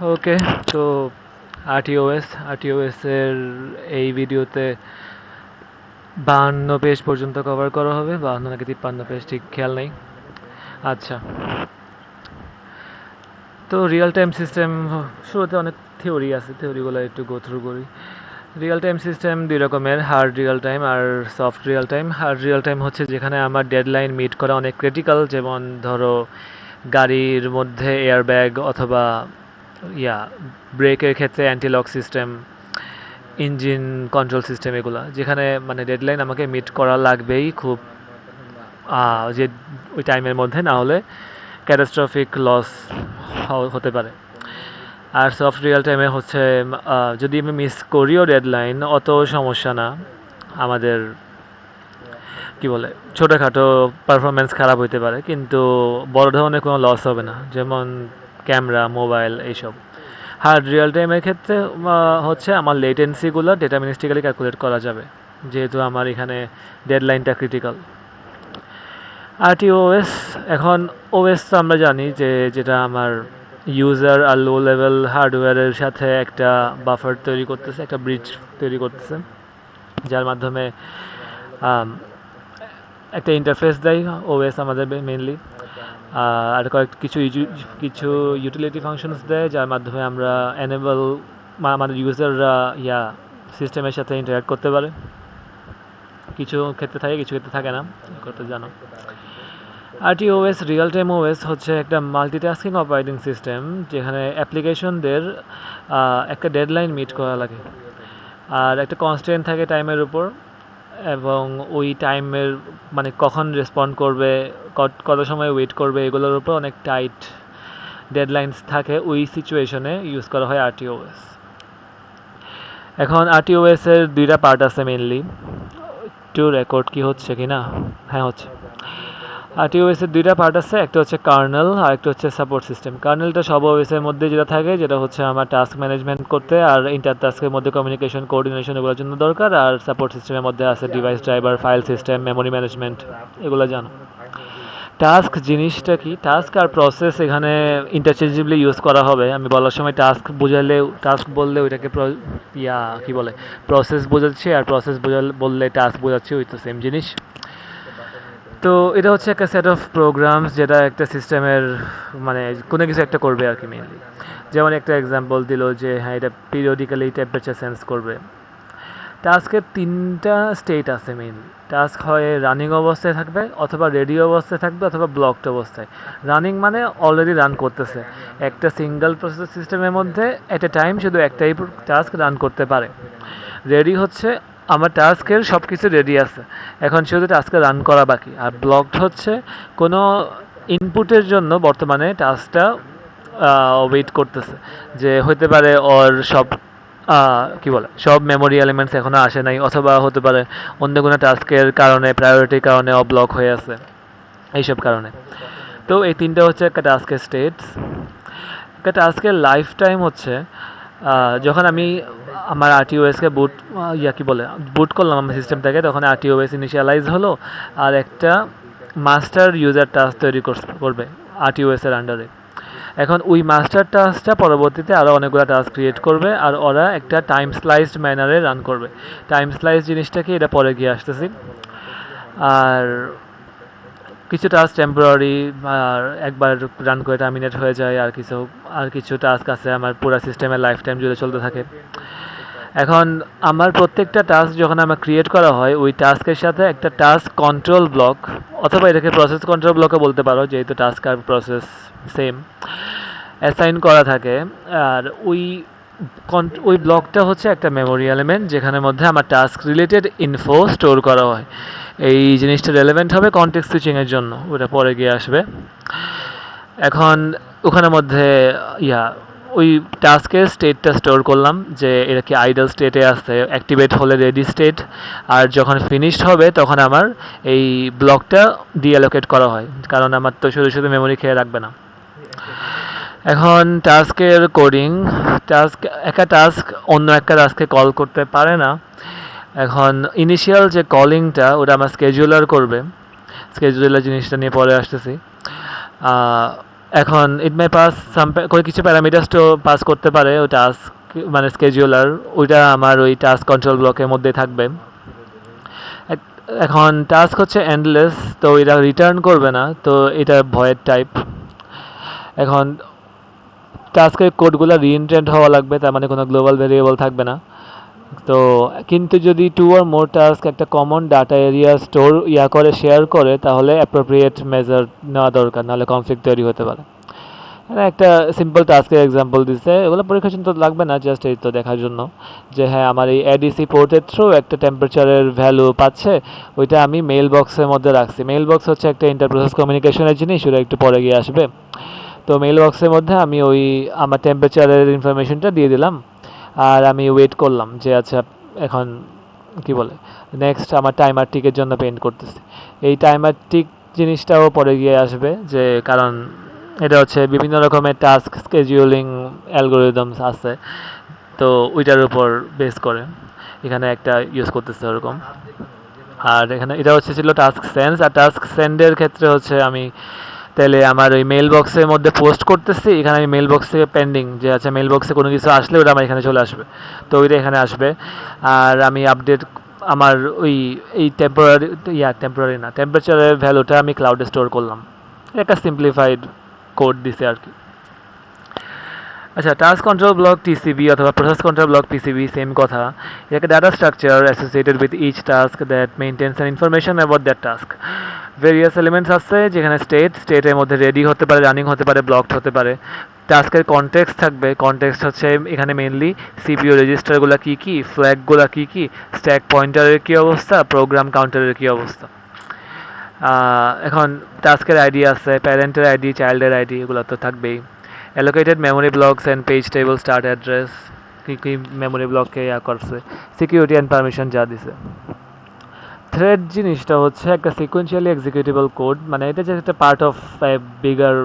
ওকে, তো আরটিওএস এর এই ভিডিওতে 52 পেজ পর্যন্ত কভার করা হবে, 52 নাকি 53 পেজ, ঠিক খেয়াল নেই। আচ্ছা, তো রিয়েল টাইম সিস্টেম শুরুতে অনেক থিওরি আছে, থিওরিগুলো একটু গো থ্রু করি। রিয়েল টাইম সিস্টেম দুই রকমের, হার্ড রিয়েল টাইম আর soft real time. Hard real time হচ্ছে যেখানে আমার ডেডলাইন মিট করা অনেক ক্রিটিক্যাল, যেমন ধরো গাড়ির মধ্যে এয়ারব্যাগ অথবা ইয়া ব্রেকের ক্ষেত্রে anti lock system, engine control system, এগুলো যেখানে মানে ডেডলাইন আমাকে মিট করা লাগবেই খুব, যে ওই টাইমের মধ্যে, না হলে ক্যাটাস্ট্রফিক লস হতে পারে। আর সফট রিয়েল টাইমে হচ্ছে যদি আমি মিস করিও ডেডলাইন অত সমস্যা না, আমাদের কি বলে ছোটোখাটো পারফরমেন্স খারাপ হইতে পারে, কিন্তু বড় ধরনের কোনো লস হবে না, যেমন ক্যামেরা, মোবাইল, এইসব। হার্ড রিয়েল টাইমের ক্ষেত্রে হচ্ছে আমার লেটেন্সিগুলো ডেটামিনিস্টিক্যালি ক্যালকুলেট করা যাবে, যেহেতু আমার এখানে ডেডলাইনটা ক্রিটিক্যাল। আরটিওএস, এখন ওএস তো আমরা জানি যে যেটা আমার ইউজার আর লো লেভেল হার্ডওয়্যারের সাথে একটা বাফার তৈরি করতেছে, একটা ব্রিজ তৈরি করতেছে, যার মাধ্যমে একটা ইন্টারফেস দেয় ওএস আমাদের মেনলি। আর কিছু ইউটিলিটি ফাংশনস দেয়, যার মাধ্যমে আমরা এনেবল আমাদের ইউজাররা সিস্টেমের সাথে ইন্টারাক্ট করতে পারে। কিছু ক্ষেত্রে থাকে, কিছু ক্ষেত্রে থাকে না, করতে জানো। আরটিওএস, রিয়েল টাইম ওএস, হচ্ছে একটা মাল্টিটাস্কিং অপারেটিং সিস্টেম, যেখানে অ্যাপ্লিকেশনদের একটা ডেডলাইন মিট করা লাগে, আর একটা কনস্ট্যান্ট থাকে টাইমের উপর, এবং ওই টাইমের মানে কখন রেসপন্ড করবে, কত সময় ওয়েট করবে, এগুলোর উপর অনেক টাইট ডেডলাইনস থাকে। ওই সিচুয়েশনে ইউজ করা হয় আরটিওএস। এখন আরটিওএস এর দুইটা পার্ট আছে মেনলি। একটু রেকর্ড কি হচ্ছে কি না? হ্যাঁ, হচ্ছে। আরটিওএস এর দুইটা পার্ট আছে, একটা হচ্ছে কার্নেল আর একটা হচ্ছে সাপোর্ট সিস্টেম। কার্নেলটা সব ওএসের মধ্যে যেটা থাকে, যেটা হচ্ছে আমার টাস্ক ম্যানেজমেন্ট করতে আর ইন্টার টাস্কের মধ্যে কমিউনিকেশন, কোঅর্ডিনেশন, এগুলোর জন্য দরকার। আর সাপোর্ট সিস্টেমের মধ্যে আছে device driver, file system, memory management, এগুলো জানো। টাস্ক জিনিসটা কি? টাস্ক আর প্রসেস এখানে ইন্টারচেঞ্জেবলি ইউজ করা হবে। আমি বলার সময় টাস্ক বললে ওইটাকে কি বলে, প্রসেস বোঝাচ্ছি, আর প্রসেস বললে টাস্ক বোঝাচ্ছি, ওই তো সেম জিনিস। তো এটা হচ্ছে একটা সেট অফ প্রোগ্রামস, যেটা একটা সিস্টেমের মানে কোনো কিছু একটা করবে আর কি মেনলি। যেমন একটা এক্সাম্পল দিল যে হ্যাঁ, এটা পিরিয়ডিক্যালি টেম্পারেচার সেন্স করবে। টাস্কের 3টা স্টেট আছে মেইনলি। টাস্ক হয় রানিং অবস্থায় থাকবে, অথবা রেডি অবস্থায় থাকবে, অথবা ব্লকড অবস্থায়। রানিং মানে অলরেডি রান করতেছে, একটা সিঙ্গেল প্রসেস সিস্টেমের মধ্যে এট এ টাইম শুধু একটাই টাস্ক রান করতে পারে। রেডি হচ্ছে আমার টাস্কের সব কিছু রেডি আছে, এখন শুধু টাস্কে রান করা বাকি। আর ব্লকড হচ্ছে কোনো ইনপুটের জন্য বর্তমানে টাস্কটা ওয়েট করতেছে, যে হতে পারে ওর সব কি বলে সব মেমোরি এলিমেন্টস এখনও আসে নাই, অথবা হতে পারে অন্য কোনো টাস্কের কারণে, প্রায়োরিটির কারণে ব্লক হয়ে আছে, এইসব কারণে। তো এই তিনটা হচ্ছে একটা টাস্কের স্টেটস। একটা টাস্কের লাইফ টাইম হচ্ছে যখন আমি আমার আরটিওএসকে বুট করলাম আমার সিস্টেমটাকে, তখন আরটিওএস ইনিশিয়ালাইজ হলো, আর একটা মাস্টার ইউজার টাস্ক তৈরি করবে আরটিওএসের আন্ডারে। এখন ওই মাস্টার টাস্কটা পরবর্তীতে আরও অনেকগুলো টাস্ক ক্রিয়েট করবে, আর ওরা একটা টাইম স্লাইসড ম্যানারে রান করবে। টাইম স্লাইস জিনিসটা কি, এটা পরে গিয়ে আসতেছি। আর কিছু টাস্ক টেম্পোরারি, আর একবার রান করে টার্মিনেট হয়ে যায়, আর কিছু টাস্ক আছে আমার পুরো সিস্টেমের লাইফ টাইম জুড়ে চলতে থাকে। এখন আমার প্রত্যেকটা টাস্ক যখন আমার ক্রিয়েট করা হয়, ওই টাস্কের সাথে একটা টাস্ক কন্ট্রোল ব্লক, অথবা এটাকে প্রসেস কন্ট্রোল ব্লকও বলতে পারো, যেহেতু টাস্ক আর প্রসেস সেম, অ্যাসাইন করা থাকে। আর ওই ব্লকটা হচ্ছে একটা মেমোরি এলিমেন্ট, যেখানের মধ্যে আমার টাস্ক রিলেটেড ইনফো স্টোর করা হয়। এই জিনিসটা রেলেভেন্ট হবে কনটেক্সট সুইচিংয়ের জন্য, ওটা পরে গিয়ে আসবে। এখন ওখানের মধ্যে ওই টাস্কের স্টেটটা স্টোর করলাম, যে এটা কি আইডল স্টেটে আসছে, অ্যাক্টিভেট হলে রেডি স্টেট, আর যখন ফিনিশড হবে তখন আমার এই ব্লকটা ডিঅ্যালোকেট করা হয়, কারণ আমার তো শুধু শুধু মেমোরি খেয়ে রাখবে না। এখন টাস্কের কোডিং, একটা টাস্ক অন্য একটা টাস্কে কল করতে পারে না। এখন ইনিশিয়াল যে কলিংটা, ওটা আমার স্কেজুলার করবে। স্কেজুলার জিনিসটা নিয়ে পরে আসতেছি। এখন ইট মে পাস সাম কিছু প্যারামিটার্স তো পাস করতে পারে ওই টাস্ক মানে স্কেজুলার, ওইটা আমার ওই টাস্ক কন্ট্রোল ব্লকের মধ্যে থাকবে। এখন টাস্ক হচ্ছে এন্ডলেস, তো এটা রিটার্ন করবে না, তো এটা ভয়েড টাইপ। এখন টাস্কের কোডগুলো রিইনটেন্ট হওয়া লাগবে, তার মানে কোনো গ্লোবাল ভেরিয়েবল থাকবে না। তো কিন্তু যদি 2 or more টাস্ক একটা কমন ডাটা এরিয়া স্টোর করে শেয়ার করে, তাহলে অ্যাপ্রোপ্রিয়েট মেজার নেওয়া দরকার, নাহলে কনফ্লিক্ট তৈরি হতে পারে। একটা সিম্পল টাস্কের এক্সাম্পল দিচ্ছে, এগুলো পরীক্ষা চিন্তা লাগবে না, জাস্ট এই তো দেখার জন্য যে হ্যাঁ আমার এই এডিসি পোর্টের থ্রু একটা টেম্পারেচারের ভ্যালু পাচ্ছে, ওইটা আমি মেইল বক্সের মধ্যে রাখছি। মেইল বক্স হচ্ছে একটা ইন্টারপ্রসেস কমিউনিকেশনের জিনিস, ওটা একটু পরে গিয়ে আসবে। তো মেইল বক্সের মধ্যে আমি ওই আমার টেম্পারেচারের ইনফরমেশনটা দিয়ে দিলাম, আর আমি ওয়েট করলাম যে আচ্ছা এখন কি বলে নেক্সট আমার টাইমার টিকের জন্য পেন্ট করতেছি। এই টাইমার টিক জিনিসটাও পরে গিয়ে আসবে, যে কারণ এটা হচ্ছে বিভিন্ন রকমের টাস্ক স্কেজিউলিং অ্যালগোরিদমস আছে, তো ওইটার উপর বেস করে এখানে একটা ইউজ করতেছে ওরকম। আর এখানে এটা হচ্ছে ছিল টাস্ক সেন্স, আর টাস্ক সেন্ডের ক্ষেত্রে হচ্ছে আমি তাহলে আমার ওই মেল বক্সের মধ্যে পোস্ট করতেছি, এখানে আমি মেল বক্সে পেন্ডিং যে আচ্ছা মেল বক্সে কোনো কিছু আসলে ওটা আমার এখানে চলে আসবে, তো ওইটা এখানে আসবে। আর আমি আপডেট আমার ওই এই টেম্পোরারি না টেম্পারেচারের ভ্যালুটা আমি ক্লাউডে স্টোর করলাম। একটা সিম্পলিফাইড কোড দিছে আর কি। আচ্ছা, টাস্ক কন্ট্রোল ব্লক টিসিবি অথবা process control block PCB same কথা। এটা data structure associated with each task that maintains an information about that task. Various elements আছে, যেখানে স্টেটের মধ্যে রেডি হতে পারে, রানিং হতে পারে, ব্লকড হতে পারে। টাস্কের কনটেক্সট থাকবে, কনটেক্সট হচ্ছে এখানে মেনলি সিপিইউ রেজিস্টারগুলো কী কী, ফ্ল্যাগগুলো কী কী, স্ট্যাক পয়েন্টারের কী অবস্থা, প্রোগ্রাম কাউন্টারের কী অবস্থা। এখন টাস্কের আইডি আছে, প্যারেন্টের আইডি, চাইল্ডের আইডি, এগুলো তো থাকবেই। Allocated memory blocks and page table start address, কী কী মেমোরি ব্লককে করছে, সিকিউরিটি অ্যান্ড পারমিশন যা দিছে। থ্রেড জিনিসটা হচ্ছে একটা সিকোয়েন্সিয়ালি এক্সিকিউটেবল কোড, মানে এটা যে একটা part of A bigger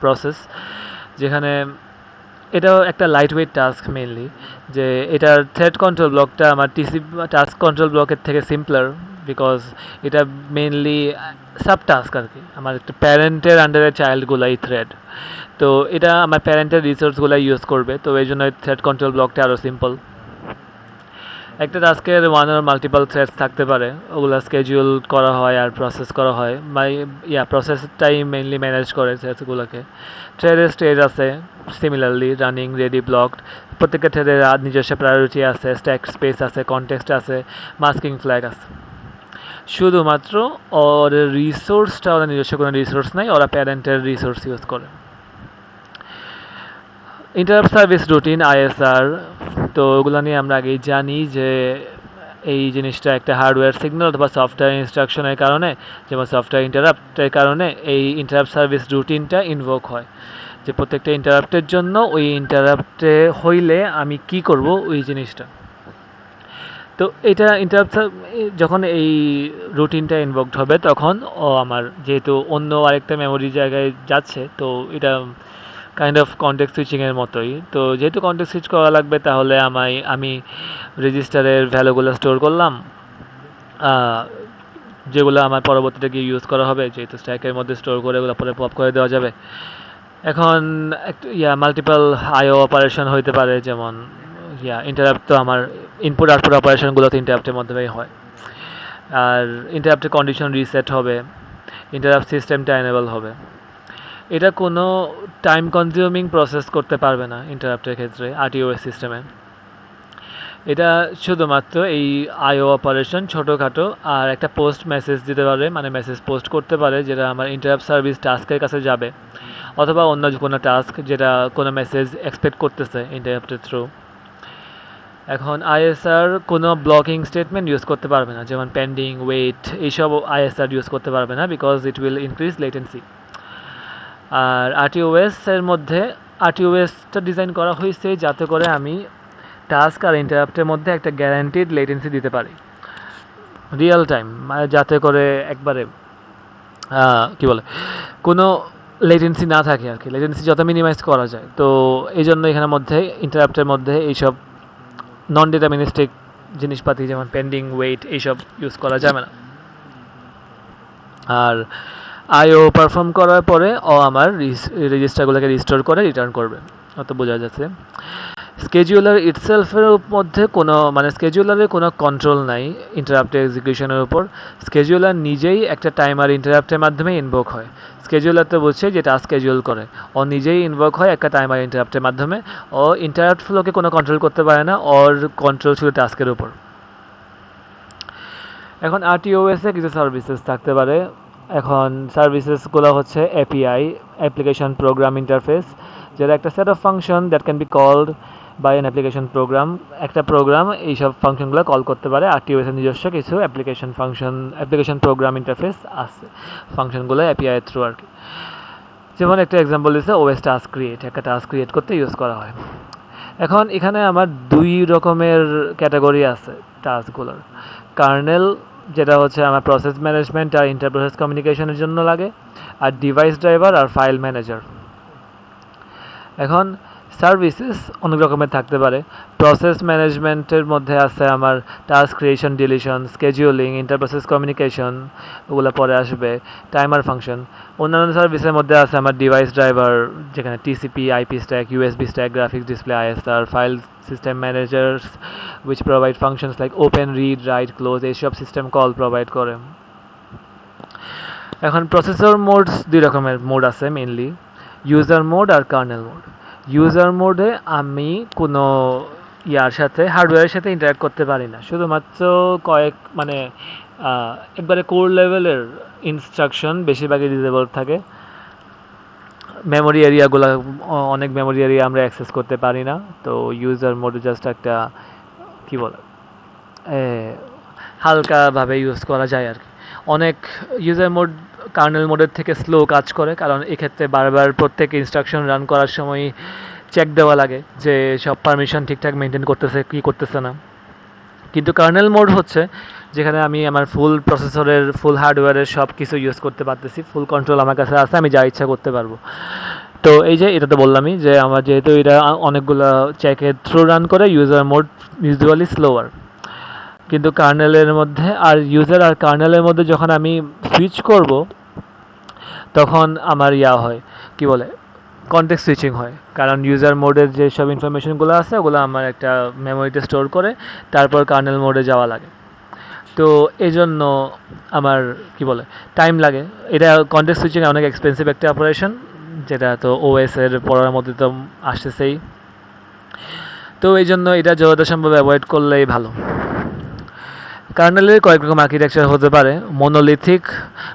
process, যেখানে এটাও একটা লাইট ওয়েট টাস্ক মেনলি, যে এটার থ্রেড কন্ট্রোল ব্লকটা আমার টাস্ক কন্ট্রোল ব্লকের থেকে সিম্পলার, বিকজ এটা মেনলি সাব টাস্ক আর কি, আমার একটা প্যারেন্টের আন্ডারে চাইল্ডগুলাই থ্রেড, তো এটা আমার প্যারেন্টের রিসোর্সগুলাই ইউজ করবে, তো এই জন্য থ্রেড কন্ট্রোল ব্লকটা আরও সিম্পল। একটা টাস্কের ওয়ান আর মাল্টিপল থ্রেডস থাকতে পারে, ওগুলো স্কেডিউল করা হয় আর প্রসেস করা হয়, প্রসেসটাই মেইনলি ম্যানেজ করে থ্রেডসগুলোকে। থ্রেডের স্টেজ আছে সিমিলারলি, রানিং, রেডি, ব্লকড। প্রত্যেকটা থ্রেডের নিজস্ব প্রায়োরিটি আছে, স্ট্যাক স্পেস আছে, কনটেক্সট আছে, মাস্কিং ফ্ল্যাগ আছে। শুধুমাত্র ওর রিসোর্সটা, ওরা নিজস্ব কোনো রিসোর্স নাই, ওরা প্যারেন্টের রিসোর্স ইউজ করে। ইন্টারাপ্ট সার্ভিস রুটিন আইএসআর, তো ওগুলো নিয়ে আমরা আগেই জানি যে এই জিনিসটা একটা হার্ডওয়্যার সিগন্যাল অথবা সফটওয়্যার ইনস্ট্রাকশনের কারণে, যেমন সফটওয়্যার ইন্টারাপ্টের কারণে এই ইন্টারাপ্ট সার্ভিস রুটিনটা ইনভোক হয়, যে প্রত্যেকটা ইন্টারাপ্টের জন্য ওই ইন্টারাপ্টে হইলে আমি কি করব ওই জিনিসটা। তো এটা ইন্টারাপ্ট যখন এই রুটিনটা ইনভোকড হবে, তখন ও আমার যেহেতু অন্য আরেকটা মেমোরি জায়গায় যাচ্ছে, তো এটা কাইন্ড অফ কন্টেক্সট সুইচিংয়ের মতোই। তো যেহেতু কন্টেক্সট সুইচ করা লাগবে, তাহলে আমি রেজিস্টারের ভ্যালুগুলো স্টোর করলাম, যেগুলো আমার পরবর্তীতে গিয়ে ইউজ করা হবে, যেহেতু স্ট্যাকের মধ্যে স্টোর করে ওগুলো পরে পপ করে দেওয়া যাবে। এখন মাল্টিপল আইও অপারেশন হইতে পারে, যেমন ইন্টারাপ্ট তো আমার ইনপুট আউটপুট অপারেশনগুলো তো ইন্টারাপ্টের মাধ্যমেই হয়। আর ইন্টারাপ্টের কন্ডিশন রিসেট হবে, ইন্টারাপ্ট সিস্টেমটা এনেবল হবে। এটা কোনো টাইম কনজিউমিং প্রসেস করতে পারবে না ইন্টারাপ্টের ক্ষেত্রে আরটিওএস সিস্টেমে। এটা শুধুমাত্র এই আইও অপারেশন ছোটোখাটো আর একটা পোস্ট মেসেজ দিতে পারে, মানে মেসেজ পোস্ট করতে পারে, যেটা আমার ইন্টারাপ্ট সার্ভিস টাস্কের কাছে যাবে, অথবা অন্য কোনো টাস্ক যেটা কোনো মেসেজ এক্সপেক্ট করতেছে ইন্টারাপ্টের থ্রু। এখন আইএসআর কোনো ব্লকিং স্টেটমেন্ট ইউজ করতে পারবে না, যেমন পেন্ডিং, ওয়েট, এইসব আইএসআর ইউজ করতে পারবে না, because it will increase latency. আর আরটিওএসের মধ্যে আরটিওএসটা ডিজাইন করা হয়েছে যাতে করে আমি টাস্ক আর ইন্টারাপ্টের মধ্যে একটা গ্যারান্টিড লেটেন্সি দিতে পারি রিয়েল টাইম, যাতে করে একবারে কি বলে কোনো লেটেন্সি না থাকে আর কি, লেটেন্সি যত মিনিমাইজ করা যায়। তো এই জন্য এখানের মধ্যে ইন্টারাপ্টের মধ্যে এইসব নন ডিটারমিনিস্টিক জিনিসপাতি যেমন পেন্ডিং, ওয়েট, এইসব ইউজ করা যাবে না। আর আইও পারফর্ম করার পরে ও আমার রেজিস্টারগুলোকে রিস্টোর করে রিটার্ন করবে। অত বোঝা যাচ্ছে। স্কেডিউলার ইটসেলফের মধ্যে কোনো মানে স্কেডিউলারের কোনো কন্ট্রোল নাই ইন্টারাপ্টের এক্সিকিউশনের উপর। স্কেডিউলার নিজেই একটা টাইমার ইন্টারাপ্টের মাধ্যমে ইনভোক হয়। স্কেডিউলার তো বলছে যে টাস্ক স্কেডিউল করে, ও নিজেই ইনভোক হয় একটা টাইমার ইন্টারাপ্টের মাধ্যমে। ও ইন্টারাপ্ট ফ্লোকে কোনো কন্ট্রোল করতে পারে না, ওর কন্ট্রোল শুধু টাস্কের উপর। এখন আরটিওএসে কিছু সার্ভিসেস থাকতে পারে। এখন সার্ভিসেসগুলো হচ্ছে এপিআই, অ্যাপ্লিকেশন প্রোগ্রাম ইন্টারফেস, যেটা একটা set of function that can be called by an application program. একটা প্রোগ্রাম এইসব ফাংশনগুলো কল করতে পারে। আরটিওএসের নিজস্ব কিছু অ্যাপ্লিকেশন প্রোগ্রাম ইন্টারফেস আছে, ফাংশনগুলো এপিআই থ্রু আর কি। যেমন একটা এক্সাম্পল দিচ্ছে ওএস টাস্ক ক্রিয়েট, একটা টাস্ক ক্রিয়েট করতে ইউজ করা হয়। এখন এখানে আমার দুই রকমের ক্যাটাগরি আছে টাস্কগুলোর। কার্নেল, যেটা হচ্ছে আমার প্রসেস ম্যানেজমেন্ট আর ইন্টারপ্রসেস কমিউনিকেশনের জন্য লাগে, আর ডিভাইস ড্রাইভার আর ফাইল ম্যানেজার। এখন সার্ভিসেস অনেক রকমের থাকতে পারে। প্রসেস ম্যানেজমেন্টের মধ্যে আছে আমার task creation, deletion, scheduling, ইন্টারপ্রসেস communication, ওগুলো পরে আসবে, টাইমার ফাংশন। অন্যান্য সার্ভিসের মধ্যে আছে আমার ডিভাইস ড্রাইভার, যেখানে TCP, IP stack, USB stack, graphics display, ISR, file system managers which provide functions like open, read, write, close, এইসব সিস্টেম কল প্রোভাইড করে। এখন প্রসেসর মোডস দুই রকমের মোড আছে মেইনলি, ইউজার মোড আর কার্নেল মোড। ইউজার মোডে আমি কোনো ইয়ার সাথে হার্ডওয়্যারের সাথে ইন্টারাক্ট করতে পারি না, শুধুমাত্র মানে একবারে কোর লেভেলের ইনস্ট্রাকশন বেশিরভাগই ডিসেবল থাকে। মেমোরি এরিয়াগুলো, অনেক মেমোরি এরিয়া আমরা অ্যাক্সেস করতে পারি না। তো ইউজার মোডে জাস্ট একটা কী বলে হালকাভাবে ইউজ করা যায় আর কি। অনেক ইউজার মোড কার্নেল মোডের থেকে স্লো কাজ করে, কারণ এক্ষেত্রে বারবার প্রত্যেক ইনস্ট্রাকশন রান করার সময় চেক দেওয়া লাগে যে সব পারমিশন ঠিকঠাক মেনটেন করতেছে কি করতেছে না। কিন্তু কার্নেল মোড হচ্ছে যেখানে আমি আমার ফুল প্রসেসরের, ফুল হার্ডওয়্যারের সব কিছু ইউজ করতে পারতেছি, ফুল কন্ট্রোল আমার কাছে আছে, আমি যা ইচ্ছা করতে পারবো। তো এই যে এটা তো বললামই যে আমার যেহেতু এটা অনেকগুলো চেকের থ্রু রান করে, ইউজার মোড ইউজুয়ালি স্লোয়ার। কিন্তু কার্নেলের মধ্যে আর ইউজার আর কার্নেলের মধ্যে যখন আমি সুইচ করব, তখন আমার হয় কি বলে কনটেক্সট সুইচিং হয়, কারণ ইউজার মোডের যে সব ইনফরমেশনগুলো আছে ওগুলো আমার একটা মেমোরিতে স্টোর করে তারপর কার্নেল মোডে যাওয়া লাগে। তো এই জন্য আমার কি বলে টাইম লাগে। এটা কনটেক্সট সুইচিং অনেক এক্সপেন্সিভ একটা অপারেশন, যেটা তো ওএসের পড়ার মধ্যে তো আসতেছেই। তো এই জন্য এটা যতটা সম্ভব অ্যাভয়েড করলেই ভালো। কার্নেলের কয়েক রকম আর্কিটেকচার হতে পারে।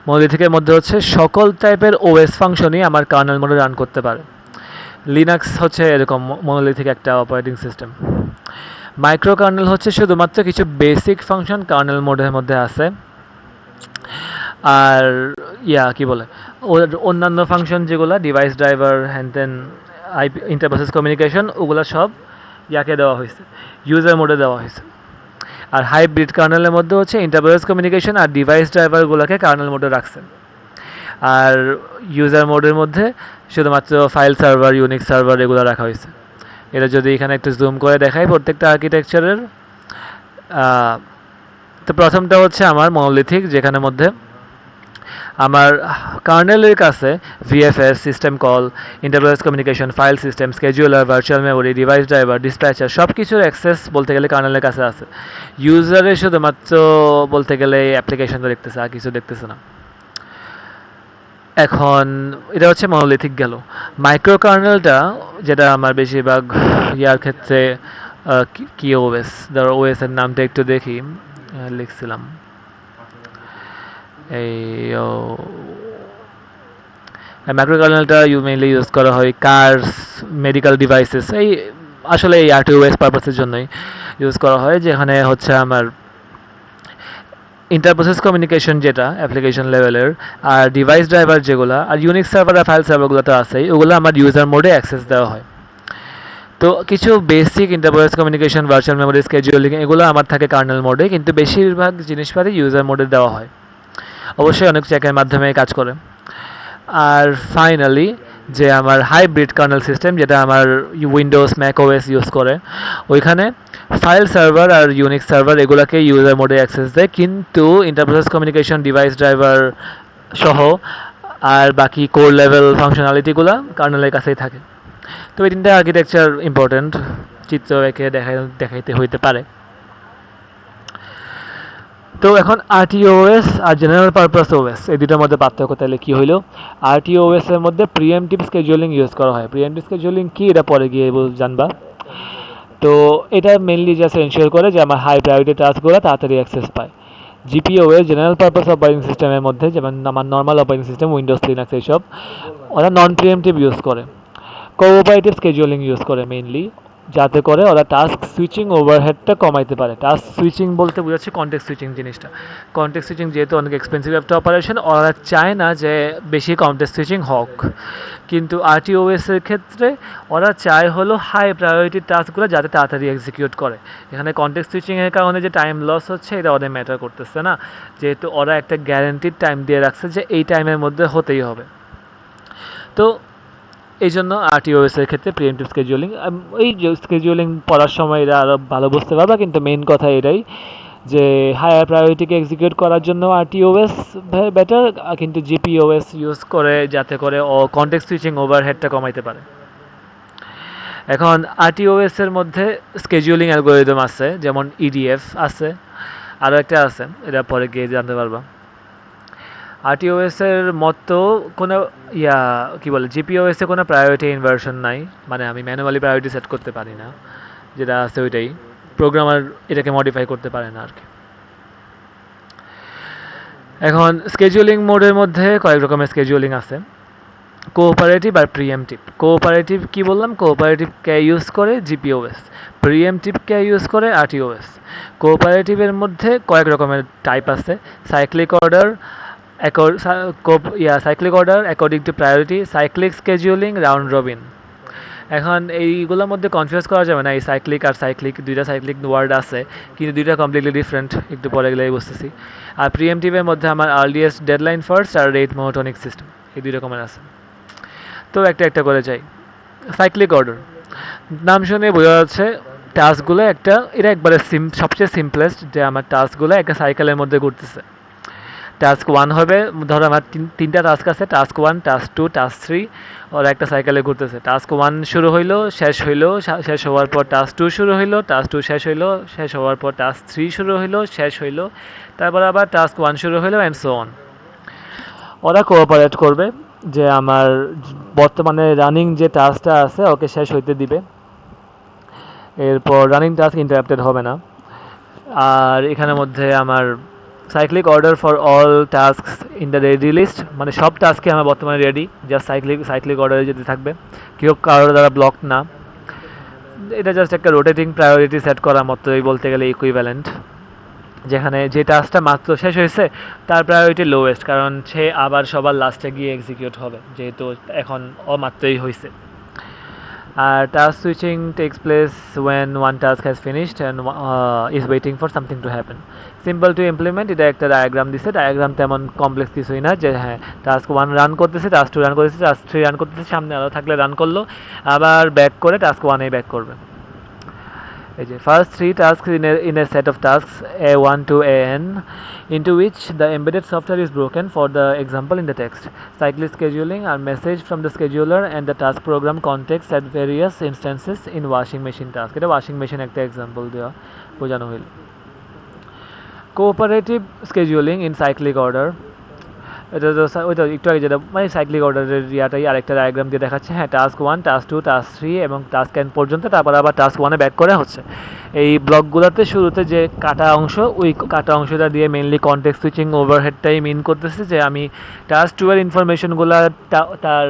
মনোলিথিকের মধ্যে হচ্ছে সকল টাইপের ওএস ফাংশনই আমার কার্নেল মোডে রান করতে পারে। লিনাক্স হচ্ছে এরকম মনোলিথিক একটা অপারেটিং সিস্টেম। মাইক্রো কার্নেল হচ্ছে শুধুমাত্র কিছু বেসিক ফাংশন কার্নেল মোডের মধ্যে আছে, আর কি বলে অন্যান্য ফাংশন যেগুলো ডিভাইস ড্রাইভার, হ্যান্ডেন, ইন্টারপ্রসেস কমিউনিকেশন, ওগুলো সব দেওয়া হয়েছে, ইউজার মোডে দেওয়া হয়েছে। আর হাইব্রিড কার্নেলের মধ্যে হচ্ছে ইন্টারপ্রসেস কমিউনিকেশন আর ডিভাইস ড্রাইভারগুলোকে কার্নেল মোডে রাখছেন। আর ইউজার মোডের মধ্যে শুধুমাত্র ফাইল সার্ভার, ইউনিক্স সার্ভার এগুলো রাখা হয়েছে। এটা যদি এখানে একটু জুম করে দেখাই প্রত্যেকটা আর্কিটেকচারের, তো প্রথমটা হচ্ছে আমার মনোলিথিক, যেখানে মধ্যে আমার কার্নেলের কাছে VFS, system call, interprocess communication, file system, scheduler, virtual memory, device driver, dispatcher সব কিছুর অ্যাক্সেস বলতে গেলে কার্নেলের কাছে আছে। ইউজারের শুধুমাত্র বলতে গেলে অ্যাপ্লিকেশনটা দেখতেছে, আর কিছু দেখতেছে না। এখন এটা হচ্ছে মনোলিথিক গেল। মাইক্রো কার্নেলটা যেটা আমার বেশিরভাগ ক্ষেত্রে কি ওএস, ধরো ওএসের নামটা একটু দেখি, লিখছিলাম এই মাইক্রো কার্নেলটা মেইনলি ইউজ করা হয় কার্স, মেডিকেল ডিভাইসেস, আসলে এই আরটিওএস পারপাসের জন্যই ইউজ করা হয়, যেখানে হচ্ছে আমার ইন্টারপ্রসেস কমিউনিকেশন যেটা অ্যাপ্লিকেশন লেভেলের, আর ডিভাইস ড্রাইভার যেগুলো, আর ইউনিক্স সার্ভার আর ফাইল সার্ভারগুলো তো আছেই, ওগুলো আমার ইউজার মোডে অ্যাক্সেস দেওয়া হয়। তো কিছু basic ইন্টারপ্রসেস communication, virtual memory, scheduling এগুলো আমার থাকে কার্নেল মোডে, কিন্তু বেশিরভাগ জিনিসপাতি ইউজার মোডে দেওয়া হয়। অবশ্যই অনেক চেকের মাধ্যমে কাজ করে। আর ফাইনালি যে আমার হাইব্রিড কার্নেল সিস্টেম, যেটা আমার উইন্ডোজ, ম্যাক ওএস ইউজ করে, ওইখানে ফাইল সার্ভার আর ইউনিক্স সার্ভার এগুলোকে ইউজার মোডে অ্যাক্সেস দেয়, কিন্তু ইন্টারপ্রসেস কমিউনিকেশন, ডিভাইস ড্রাইভার সহ আর বাকি কোর লেভেল ফাংশনালিটিগুলো কার্নেলের কাছেই থাকে। তো এই তিনটা আর্কিটেকচার ইম্পর্টেন্ট, চিত্র এঁকে দেখাইতে হইতে পারে। তো এখন আরটিওএস আর জেনারেল পারপাস ওএস এই দুটোর মধ্যে পার্থক্য তাহলে কী হইলো? আরটিওএস এর মধ্যে প্রিএমটিভ স্কেজুলিং ইউজ করা হয়। প্রিএমটিভ স্কেজুলিং কি, এটা পরে গিয়ে জানবা। তো এটা মেনলি জাস্ট এনশিওর করে যে আমার হাই প্রায়োরিটি টাস্কগুলো তাড়াতাড়ি অ্যাক্সেস পায়। জিপিওএস জেনারেল পারপাস অপারেটিং সিস্টেমের মধ্যে, যেমন আমার normal operating system Windows Linux এইসব, ওরা নন প্রিএমটিভ ইউজ করে, কোঅপারেটিভ স্কেজুলিং ইউজ করে মেইনলি, যাতে করে ওরা টাস্ক সুইচিং ওভারহেডটা কমাইতে পারে। টাস্ক সুইচিং বলতে বোঝাচ্ছে কন্টেক্সট সুইচিং জিনিসটা। কন্টেক্সট সুইচিং যেহেতু অনেক এক্সপেন্সিভ একটা অপারেশন, ওরা চায় না যে বেশি কন্টেক্সট সুইচিং হোক, কিন্তু আরটিওএস এর ক্ষেত্রে ওরা চায় হলো হাই প্রায়োরিটি টাস্কগুলো যাতে তাড়াতাড়ি এক্সিকিউট করে। এখানে কন্টেক্সট সুইচিংয়ের কারণে যে টাইম লস হচ্ছে এটা ওদের ম্যাটার করতেছে না, যেহেতু ওরা একটা গ্যারান্টিড টাইম দিয়ে রাখছে যে এই টাইমের মধ্যে হতেই হবে। তো এই জন্য আরটিওএস এর ক্ষেত্রে প্রিএমটিভ স্কেজুলিং, এই যে স্কেজুলিং পড়ার সময় এরা আরও ভালো বুঝতে পারবা, কিন্তু মেইন কথা এটাই যে হায়ার প্রায়োরিটিকে এক্সিকিউট করার জন্য আরটিওএস বেটার, কিন্তু জিপিওএস ইউজ করে যাতে করে ও কন্টেক্সট সুইচিং ওভারহেডটা কমাইতে পারে। এখন আরটিওএস এর মধ্যে স্কেজুলিং অ্যালগোরিদম আছে, যেমন ইডিএফ আছে, আরও একটা আছে, এটা পরে গিয়ে জানতে পারবা। আরটিওএস এর মতো কোনো কি বলে জিপিওএস এ কোনো প্রায়োরিটি ইনভার্সন নাই, মানে আমি ম্যানুয়ালি প্রায়োরিটি সেট করতে পারি না, যেটা আছে ওইটাই, প্রোগ্রামার এটাকে মডিফাই করতে পারে না আর কি। এখন স্কেজুলিং মোডের মধ্যে কয়েক রকমের স্কেজুলিং আছে, কোঅপারেটিভ আর প্রিএমটিভ। কোঅপারেটিভ কি বললাম, কোঅপারেটিভ কে ইউজ করে জিপিওএস, প্রিএমটিভ কে ইউজ করে আরটিওএস। কোঅপারেটিভের মধ্যে কয়েক রকমের টাইপ আছে, cyclic order, cyclic order according to priority, cyclic scheduling, round robin. এখন এইগুলোর মধ্যে কনফিউজ করা যাবে না, এই সাইক্লিক আর সাইক্লিক দুইটা সাইক্লিক ওয়ার্ড আছে, কিন্তু দুইটা কমপ্লিটলি ডিফারেন্ট, একটু পরে গেলেই বুঝতেছি। আর প্রিএমটিভের মধ্যে আমার আর্লিয়েস্ট ডেডলাইন ফার্স্ট আর রেট মোনোটোনিক সিস্টেম, এই দুই রকমের আছে। তো একটা একটা করে যাই। সাইক্লিক অর্ডার নাম শুনে বোঝা যাচ্ছে টাস্কগুলো এটা একবারে সবচেয়ে সিম্পলেস্ট, যে আমার টাস্কগুলো একটা সাইকেলের মধ্যে ঘুরতেছে। টাস্ক 1 হবে, ধরো আমার তিনটা টাস্ক আছে, টাস্ক 1, টাস্ক 2, টাস্ক 3, ওরা একটা সাইকেলে ঘুরতেছে। টাস্ক 1 শুরু হইলো, শেষ হইলো, শেষ হওয়ার পর টাস্ক 2 শুরু হইলো, টাস্ক 2 শেষ হইলো, শেষ হওয়ার পর টাস্ক 3 শুরু হইলো, শেষ হইলো, তারপর আবার টাস্ক 1 শুরু হইলো, অ্যান্ড সো অন। ওরা কোঅপারেট করবে যে আমার বর্তমানে রানিং যে টাস্কটা আছে ওকে শেষ হইতে দিবে, এরপর রানিং টাস্ক ইন্টারাপ্টেড হবে না। আর এখানের মধ্যে আমার cyclic order for all task in the ready list, মানে সব টাস্কে আমার বর্তমানে রেডি, জাস্ট সাইক্লিক অর্ডারে যেতে থাকবে, কেউ কারোর দ্বারা ব্লক না। এটা জাস্ট একটা রোটেটিং প্রায়োরিটি সেট করার মতোই বলতে গেলে ইকুইভ্যালেন্ট, যেখানে যে টাস্কটা মাত্র শেষ হয়েছে তার প্রায়োরিটি লোয়েস্ট, কারণ সে আবার সবার লাস্টে গিয়ে এক্সিকিউট হবে, যেহেতু এখন মাত্রই হয়েছে। আর task switching takes place when one task has finished and is waiting for something to happen. Simple to implement, এটা একটা ডায়াগ্রাম দিচ্ছে, ডায়াগ্রাম তেমন কমপ্লেক্স কিছুই না, যে হ্যাঁ টাস্ক 1 রান করতেছে, টাস্ক 2 রান করতেছে, টাস্ক 3 রান করতেছে, সামনে আরও থাকলে রান করলো, আবার ব্যাক করে টাস্ক 1 ব্যাক করবে। এই যে first 3 tasks in a set of tasks A1 to AN into which the embedded software is broken, for the example in the text. Cyclic scheduling are message from the scheduler and the task program context at various instances in washing machine task. এটা washing machine একটা example দেওয়া বোঝানো হইল। Cooperative scheduling in cyclic order, এটা তো ওইটা একটু আগে যেটা মানে সাইক্লিক অর্ডারের ইয়াটাই আরেকটা ডায়াগ্রাম দিয়ে দেখাচ্ছে। হ্যাঁ টাস্ক 1, টাস্ক 2, টাস্ক 3 এবং টাস্ক n পর্যন্ত, তারপর আবার টাস্ক 1 ব্যাক করে হচ্ছে। এই ব্লকগুলোতে শুরুতে যে কাটা অংশ, ওই কাটা অংশটা দিয়ে মেনলি কনটেক্সট সুইচিং ওভারহেডটাই মিন করতেছে, যে আমি টাস্ক 2 এর ইনফরমেশনগুলো তার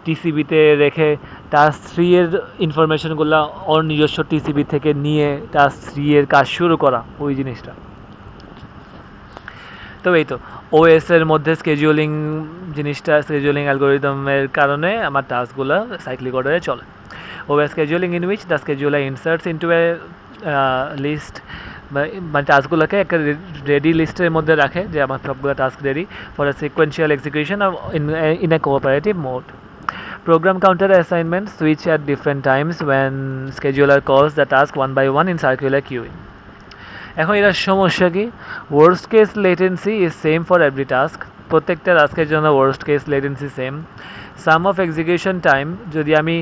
টিসিবিতে রেখে টাস্ক 3 এর ইনফরমেশনগুলো ওর নিজস্ব টিসিবি থেকে নিয়ে টাস্ক 3 এর কাজ শুরু করা, ওই জিনিসটা। তো এই তো ওএস এর মধ্যে স্কেজুলিং জিনিসটা, স্কেজুলিং অ্যালগোরিদমের কারণে আমার টাস্কগুলো সাইক্লিক অর্ডারে চলে। OS scheduling in which the scheduler inserts into a list, মানে টাস্কগুলোকে একটা রেডি লিস্টের মধ্যে রাখে, যে আমার সবগুলো task ready for a sequential execution in a cooperative mode. Program counter assignments switch at different times when scheduler calls the task one by one in circular queuing. এখন এটার সমস্যা কি, worst case latency is same for every task, প্রত্যেকটা টাস্কের জন্য worst case latency same. Some of execution time যদি আমি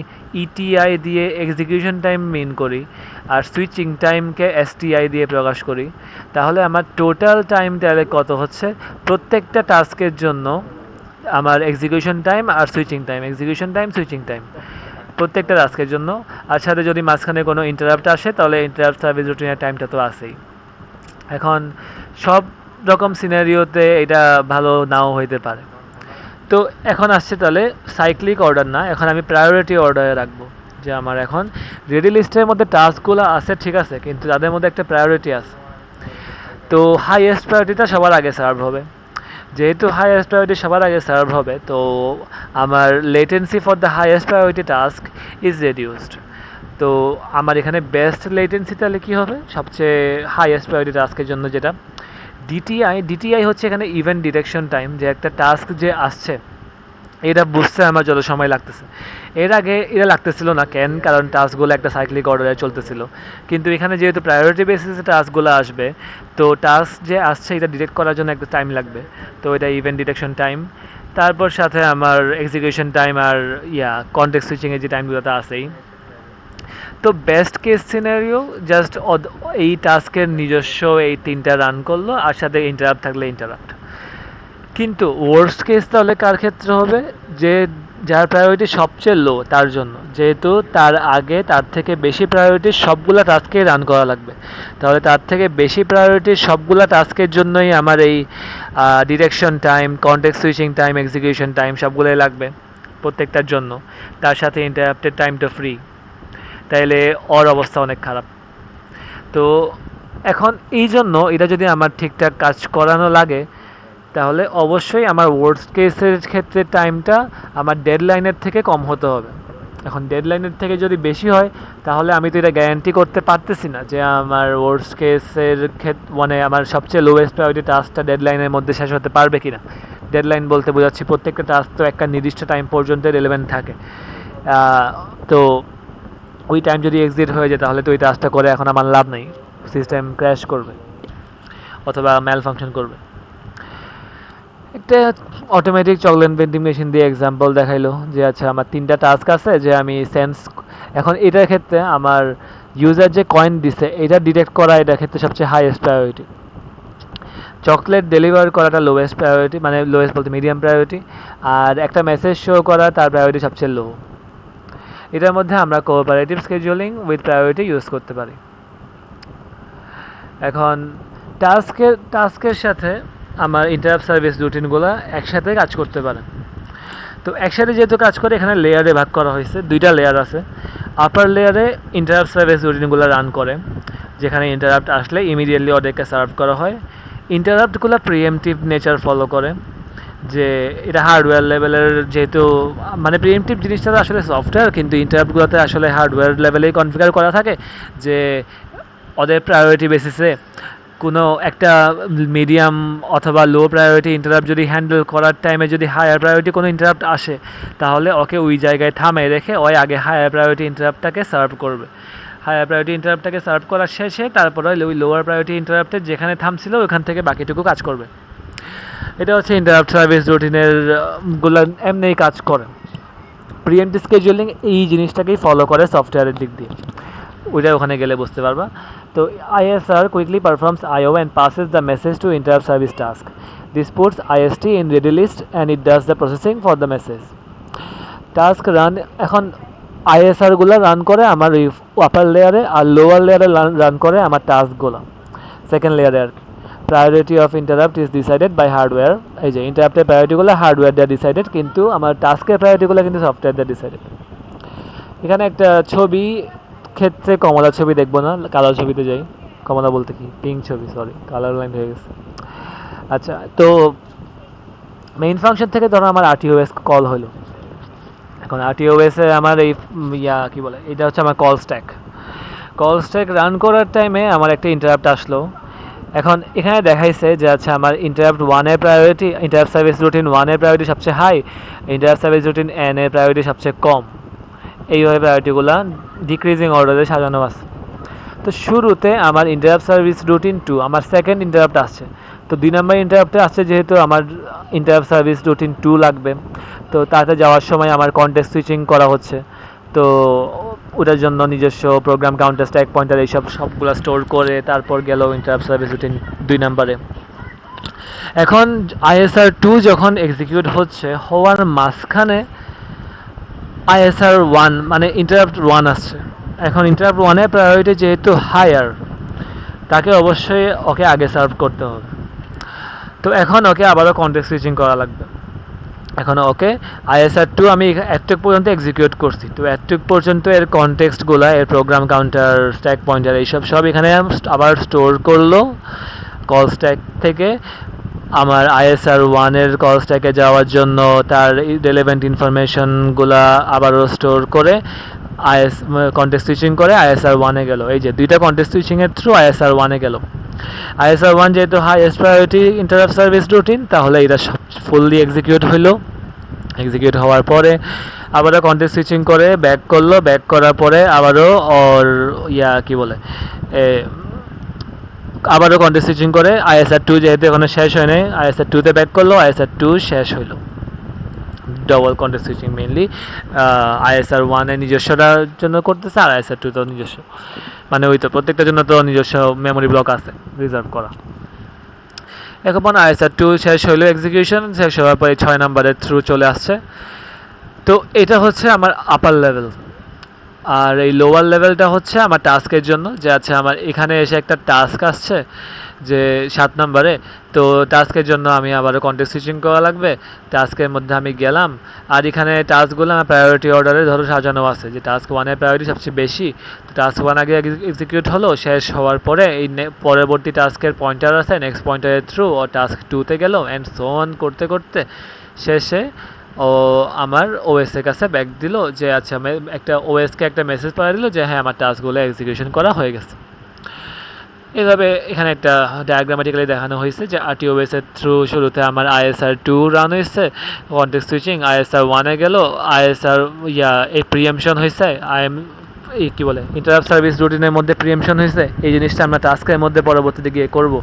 ETI দিয়ে এক্সিকিউশন টাইম মিন করি আর সুইচিং টাইমকে এসটিআই দিয়ে প্রকাশ করি, তাহলে আমার টোটাল টাইম তাহলে কত হচ্ছে প্রত্যেকটা টাস্কের জন্য আমার এক্সিকিউশন টাইম আর switching time, execution time switching time প্রত্যেকটা টাস্কের জন্য। আর সাথে যদি মাঝখানে কোনো ইন্টারাপ্ট আসে তাহলে ইন্টারাপ্ট সার্ভিস রুটিনের টাইমটা তো আসেই। এখন সব রকম সিনারিওতে এটা ভালো নাও হইতে পারে। তো এখন আসছে তাহলে সাইক্লিক অর্ডার না, এখন আমি প্রায়োরিটি অর্ডারে রাখবো যে আমার এখন রেডি লিস্টের মধ্যে টাস্কগুলো আছে ঠিক আছে, কিন্তু তাদের মধ্যে একটা প্রায়োরিটি আছে। তো হাইয়েস্ট প্রায়োরিটিটা সবার আগে সার্ভ হবে। যেহেতু হাইয়েস্ট প্রায়োরিটি সবার আগে সার্ভ হবে, তো আমার latency for the highest priority task is reduced. তো আমার এখানে বেস্ট লেটেন্সি তাহলে কী হবে, সবচেয়ে হাইয়েস্ট প্রায়োরিটি টাস্কের জন্য যেটা ডিটিআই হচ্ছে এখানে ইভেন্ট ডিটেকশন টাইম, যে একটা টাস্ক যে আসছে এটা বুঝতে আমার যত সময় লাগতেছে। এর আগে এটা লাগতেছিল না, কেন? কারণ টাস্কগুলো একটা সাইক্লিক অর্ডারে চলতেছিল। কিন্তু এখানে যেহেতু প্রায়োরিটি বেসিসে টাস্কগুলো আসবে, তো টাস্ক যে আসছে এটা ডিটেক্ট করার জন্য একটা টাইম লাগবে, তো এটা ইভেন্ট ডিটেকশন টাইম। তারপর সাথে আমার এক্সিকিউশন টাইম আর কনটেক্সট সুইচিংয়ের যে টাইমগুলো তা আছেই। তো বেস্ট কেস সিনারিও জাস্ট এই টাস্কের নিজস্ব এই তিনটা রান করলো, আর সাথে ইন্টারাপ্ট থাকলে ইন্টারাপ্ট। কিন্তু ওয়ার্স্ট কেস তাহলে কার ক্ষেত্রে হবে, যে যার প্রায়োরিটি সবচেয়ে লো তার জন্য, যেহেতু তার আগে তার থেকে বেশি প্রায়োরিটির সবগুলা টাস্কে রান করা লাগবে, তাহলে তার থেকে বেশি প্রায়োরিটির সবগুলা টাস্কের জন্যই আমার এই direction time, context switching time, execution time সবগুলোই লাগবে প্রত্যেকটার জন্য। তার সাথে ইন্টারাপ্টেড টাইমটা ফ্রি, তাইলে ওর অবস্থা অনেক খারাপ। তো এখন এই জন্য এটা যদি আমার ঠিকঠাক কাজ করানো লাগে, তাহলে অবশ্যই আমার ওয়ার্স্ট কেসের ক্ষেত্রে টাইমটা আমার ডেডলাইনের থেকে কম হতে হবে। এখন ডেডলাইনের থেকে যদি বেশি হয়, তাহলে আমি তো এটা গ্যারান্টি করতে পারতেছি না যে আমার ওয়ার্স্ট কেসের মানে আমার সবচেয়ে লোয়েস্ট প্রায়োরিটি টাস্কটা ডেডলাইনের মধ্যে শেষ হতে পারবে কিনা। ডেডলাইন বলতে বোঝাচ্ছি প্রত্যেকটা টাস্ক তো একটা নির্দিষ্ট টাইম পর্যন্ত রেলেভেন্ট থাকে। তো ওই টাইম যদি এক্সিট হয়ে যায়, তাহলে তো ওই টাস্কটা করে এখন আমার লাভ নেই, সিস্টেম ক্র্যাশ করবে অথবা ম্যাল ফাংশন করবে। একটা অটোমেটিক চকলেট ভেন্ডিং মেশিন দিয়ে এক্সাম্পল দেখাইলো যে আচ্ছা আমার তিনটা টাস্ক আছে, যে আমি সেন্স এখন এটার ক্ষেত্রে আমার ইউজার যে কয়েন দিছে এটা ডিটেক্ট করা এটার ক্ষেত্রে সবচেয়ে হাইয়েস্ট প্রায়োরিটি। চকলেট ডেলিভার করাটা লোয়েস্ট প্রায়োরিটি, মানে লোয়েস্ট বলতে মিডিয়াম প্রায়োরিটি, আর একটা মেসেজ শো করা তার প্রায়োরিটি সবচেয়ে লো। এটার মধ্যে আমরা cooperative scheduling with priority use করতে পারি। এখন টাস্কের সাথে আমার ইন্টারাপ্ট সার্ভিস রুটিনগুলো একসাথে কাজ করতে পারে। তো একসাথে যেহেতু কাজ করে, এখানে লেয়ারে ভাগ করা হয়েছে, দুইটা লেয়ার আছে। আপার লেয়ারে ইন্টারাপ্ট সার্ভিস রুটিনগুলো রান করে, যেখানে ইন্টারাপ্ট আসলে ইমিডিয়েটলি ওদেরকে সার্ভ করা হয়। ইন্টারাপ্টগুলো প্রিএমটিভ নেচার ফলো করে, যে এটা হার্ডওয়্যার লেভেলের, যেহেতু মানে প্রিএমটিভ জিনিসটা আসলে সফটওয়্যার, কিন্তু ইন্টারাপ্টগুলোতে আসলে হার্ডওয়্যার লেভেলেই কনফিগার করা থাকে, যে ওদের প্রায়োরিটি বেসিসে কোনো একটা মিডিয়াম অথবা লো প্রায়োরিটি ইন্টারাপ্ট যদি হ্যান্ডেল করার টাইমে যদি হায়ার প্রায়োরিটি কোনো ইন্টারাপ্ট আসে, তাহলে ওকে ওই জায়গায় থামে রেখে ওই আগে হায়ার প্রায়োরিটি ইন্টারাপ্টটাকে সার্ভ করবে। হায়ার প্রায়োরিটি ইন্টারাপ্টটাকে সার্ভ করার শেষে তারপরে ওই লোয়ার প্রায়োরিটি ইন্টারাপ্টের যেখানে থামছিল ওইখান থেকে বাকিটুকু কাজ করবে। এটা হচ্ছে ইন্টারাপ্ট সার্ভিস রুটিনের গুলো এমনিই কাজ করে। প্রিএমটিভ স্কেজুয়ালিং এই জিনিসটাকেই ফলো করে সফটওয়্যারের দিক দিয়ে, ওইটা ওখানে গেলে বুঝতে পারবা। তো ISR quickly performs IO and passes the message to interrupt service task. This puts IST in ready list and it does the processing for the message. Task run, এখন ISR গুলো রান করে আমার আপার লেয়ারে, আর লোয়ার লেয়ারে run করে আমার টাস্কগুলো second লেয়ারে আর কি। Priority of interrupt is decided by hardware, এই যে ইন্টারাপ্টের প্রায়োরিটিগুলো হার্ডওয়্যার দ্বারা ডিসাইডেড, কিন্তু আমার টাস্কের প্রায়োরিটিগুলো কিন্তু সফটওয়্যার দ্বারা ডিসাইডেড। এখানে একটা ছবি ক্ষেত্রে কমলা ছবি দেখবো না, কালার ছবিতে যাই। কমলা বলতে কি পিঙ্ক ছবি, সরি কালার লাইন হয়ে গেছে। আচ্ছা, তো মেইন ফাংশন থেকে ধরো আমার RTOS কল হলো। এখন RTOS এ আমার এই কি বলে, এটা হচ্ছে আমার কল স্ট্যাক রান করার টাইমে আমার একটা ইন্টারাপ্ট আসলো। এখন এখানে দেখাইছে যে আচ্ছা আমার ইন্টারাপ্ট 1 এর প্রায়োরিটি, ইন্টারাপ্ট সার্ভিস রুটিন 1 এর প্রায়োরিটি সবচেয়ে high, interrupt service routine N এর প্রায়োরিটি সবচেয়ে কম। এইভাবে প্রায়োরিটিগুলো ডিক্রিজিং অর্ডারে সাজানো আছে। তো শুরুতে আমার ইন্টারাপ্ট সার্ভিস রুটিন 2, আমার সেকেন্ড ইন্টারাপ্ট আসছে, তো 2 নাম্বার ইন্টারাপ্টে আসছে যেহেতু আমার ইন্টারাপ্ট সার্ভিস রুটিন 2 লাগবে, তো তাতে যাওয়ার সময় আমার কনটেক্সট সুইচিং করা হচ্ছে। তো ওটার জন্য নিজস্ব প্রোগ্রাম কাউন্টার স্ট্যাক পয়েন্টার এইসব সবগুলো স্টোর করে তারপর গেল ইন্টারাপ্ট সার্ভিস রুটিন 2 নাম্বারে। এখন ISR2 যখন এক্সিকিউট হওয়ার মাঝখানে ISR1 মানে ইন্টারাপ্ট 1 আসছে। এখন ইন্টারাপ্ট 1 এর প্রায়োরিটি যেহেতু হায়ার, তাকে অবশ্যই ওকে আগে সার্ভ করতে হবে। তো এখন ওকে আবারও কনটেক্সট সুইচিং করা লাগবে। এখন ওকে ISR2 আমি এতটুক পর্যন্ত এক্সিকিউট করছি, তো এতটুক পর্যন্ত এর কনটেক্সটগুলো, এর প্রোগ্রাম কাউন্টার স্ট্যাক পয়েন্টার এইসব সব এখানে আবার স্টোর করলো কল স্ট্যাক থেকে। আমার ISR1 এর কল স্ট্যাকে যাওয়ার জন্য তার রিলেভেন্ট ইনফরমেশনগুলা আবারও স্টোর করে কনটেক্সট সুইচিং করে ISR1 এ গেল। এই যে দুইটা কনটেক্সট সুইচিং এর থ্রু ISR1 এ গেল। ISR1 যেহেতু highest priority interrupt service routine, তাহলে এটা ফুললি এক্সিকিউট হইলো। এক্সিকিউট হওয়ার পরে আবারও কনটেক্সট সুইচিং করে ব্যাক করলো, ব্যাক করার পরে আবারও ওর কি বলে আবারও কনটেক্সট সুইচিং করে ISR2 যেহেতু এখানে শেষ হয় নাই, ISR2 তে ব্যাক করলো, ISR2 শেষ হইলো। Double context switching mainly ISR1 এর নিজস্বটার জন্য করতেছে, আর ISR2 তো নিজস্ব, মানে ওই তো প্রত্যেকটার জন্য তো নিজস্ব মেমোরি ব্লক আছে রিজার্ভ করা। এখন ISR2 শেষ হইলো, এক্সিকিউশন শেষ হওয়ার পরে 6 নাম্বারের থ্রু চলে আসছে। তো এটা হচ্ছে আমার আপার লেভেল। আর এই লোয়ার লেভেলটা হচ্ছে আমার টাস্কের জন্য, যে আছে আমার এখানে এসে একটা টাস্ক আসছে যে 7 নাম্বারে, তো টাস্কের জন্য আমি আবারও কনটেক্সট সুইচিং করা লাগবে। টাস্কের মধ্যে আমি গেলাম, আর এখানে টাস্কগুলো আমার প্রায়োরিটি অর্ডারে ধরো সাজানো আছে, যে টাস্ক 1-এর প্রায়োরিটি সবচেয়ে বেশি, তো টাস্ক 1 আগে এক্সিকিউট হলো। শেষ হওয়ার পরে এই পরবর্তী টাস্কের পয়েন্টার আছে, নেক্সট পয়েন্টারের থ্রু ও টাস্ক 2-তে গেল, অ্যান্ড সো অন করতে করতে শেষে ও আমার OS এর কাছে ব্যাক দিল যে আচ্ছা, আমি একটা OS-কে একটা মেসেজ পাঠিয়ে দিল যে হ্যাঁ আমার টাস্কগুলো এক্সিকিউশন করা হয়ে গেছে। এইভাবে এখানে একটা ডায়াগ্রামেটিক্যালি দেখানো হয়েছে যে RTOS এর থ্রু শুরুতে আমার ISR2 রান হয়েছে, কনটেক্সট সুইচিং ISR1 এ গেল, ISR এই প্রিএমশন হয়েছে, কি বলে ইন্টারাপ্ট সার্ভিস রুটিনের মধ্যে প্রিএমশন হয়েছে। এই জিনিসটা আমরা টাস্কের মধ্যে পরবর্তীতে গিয়ে করব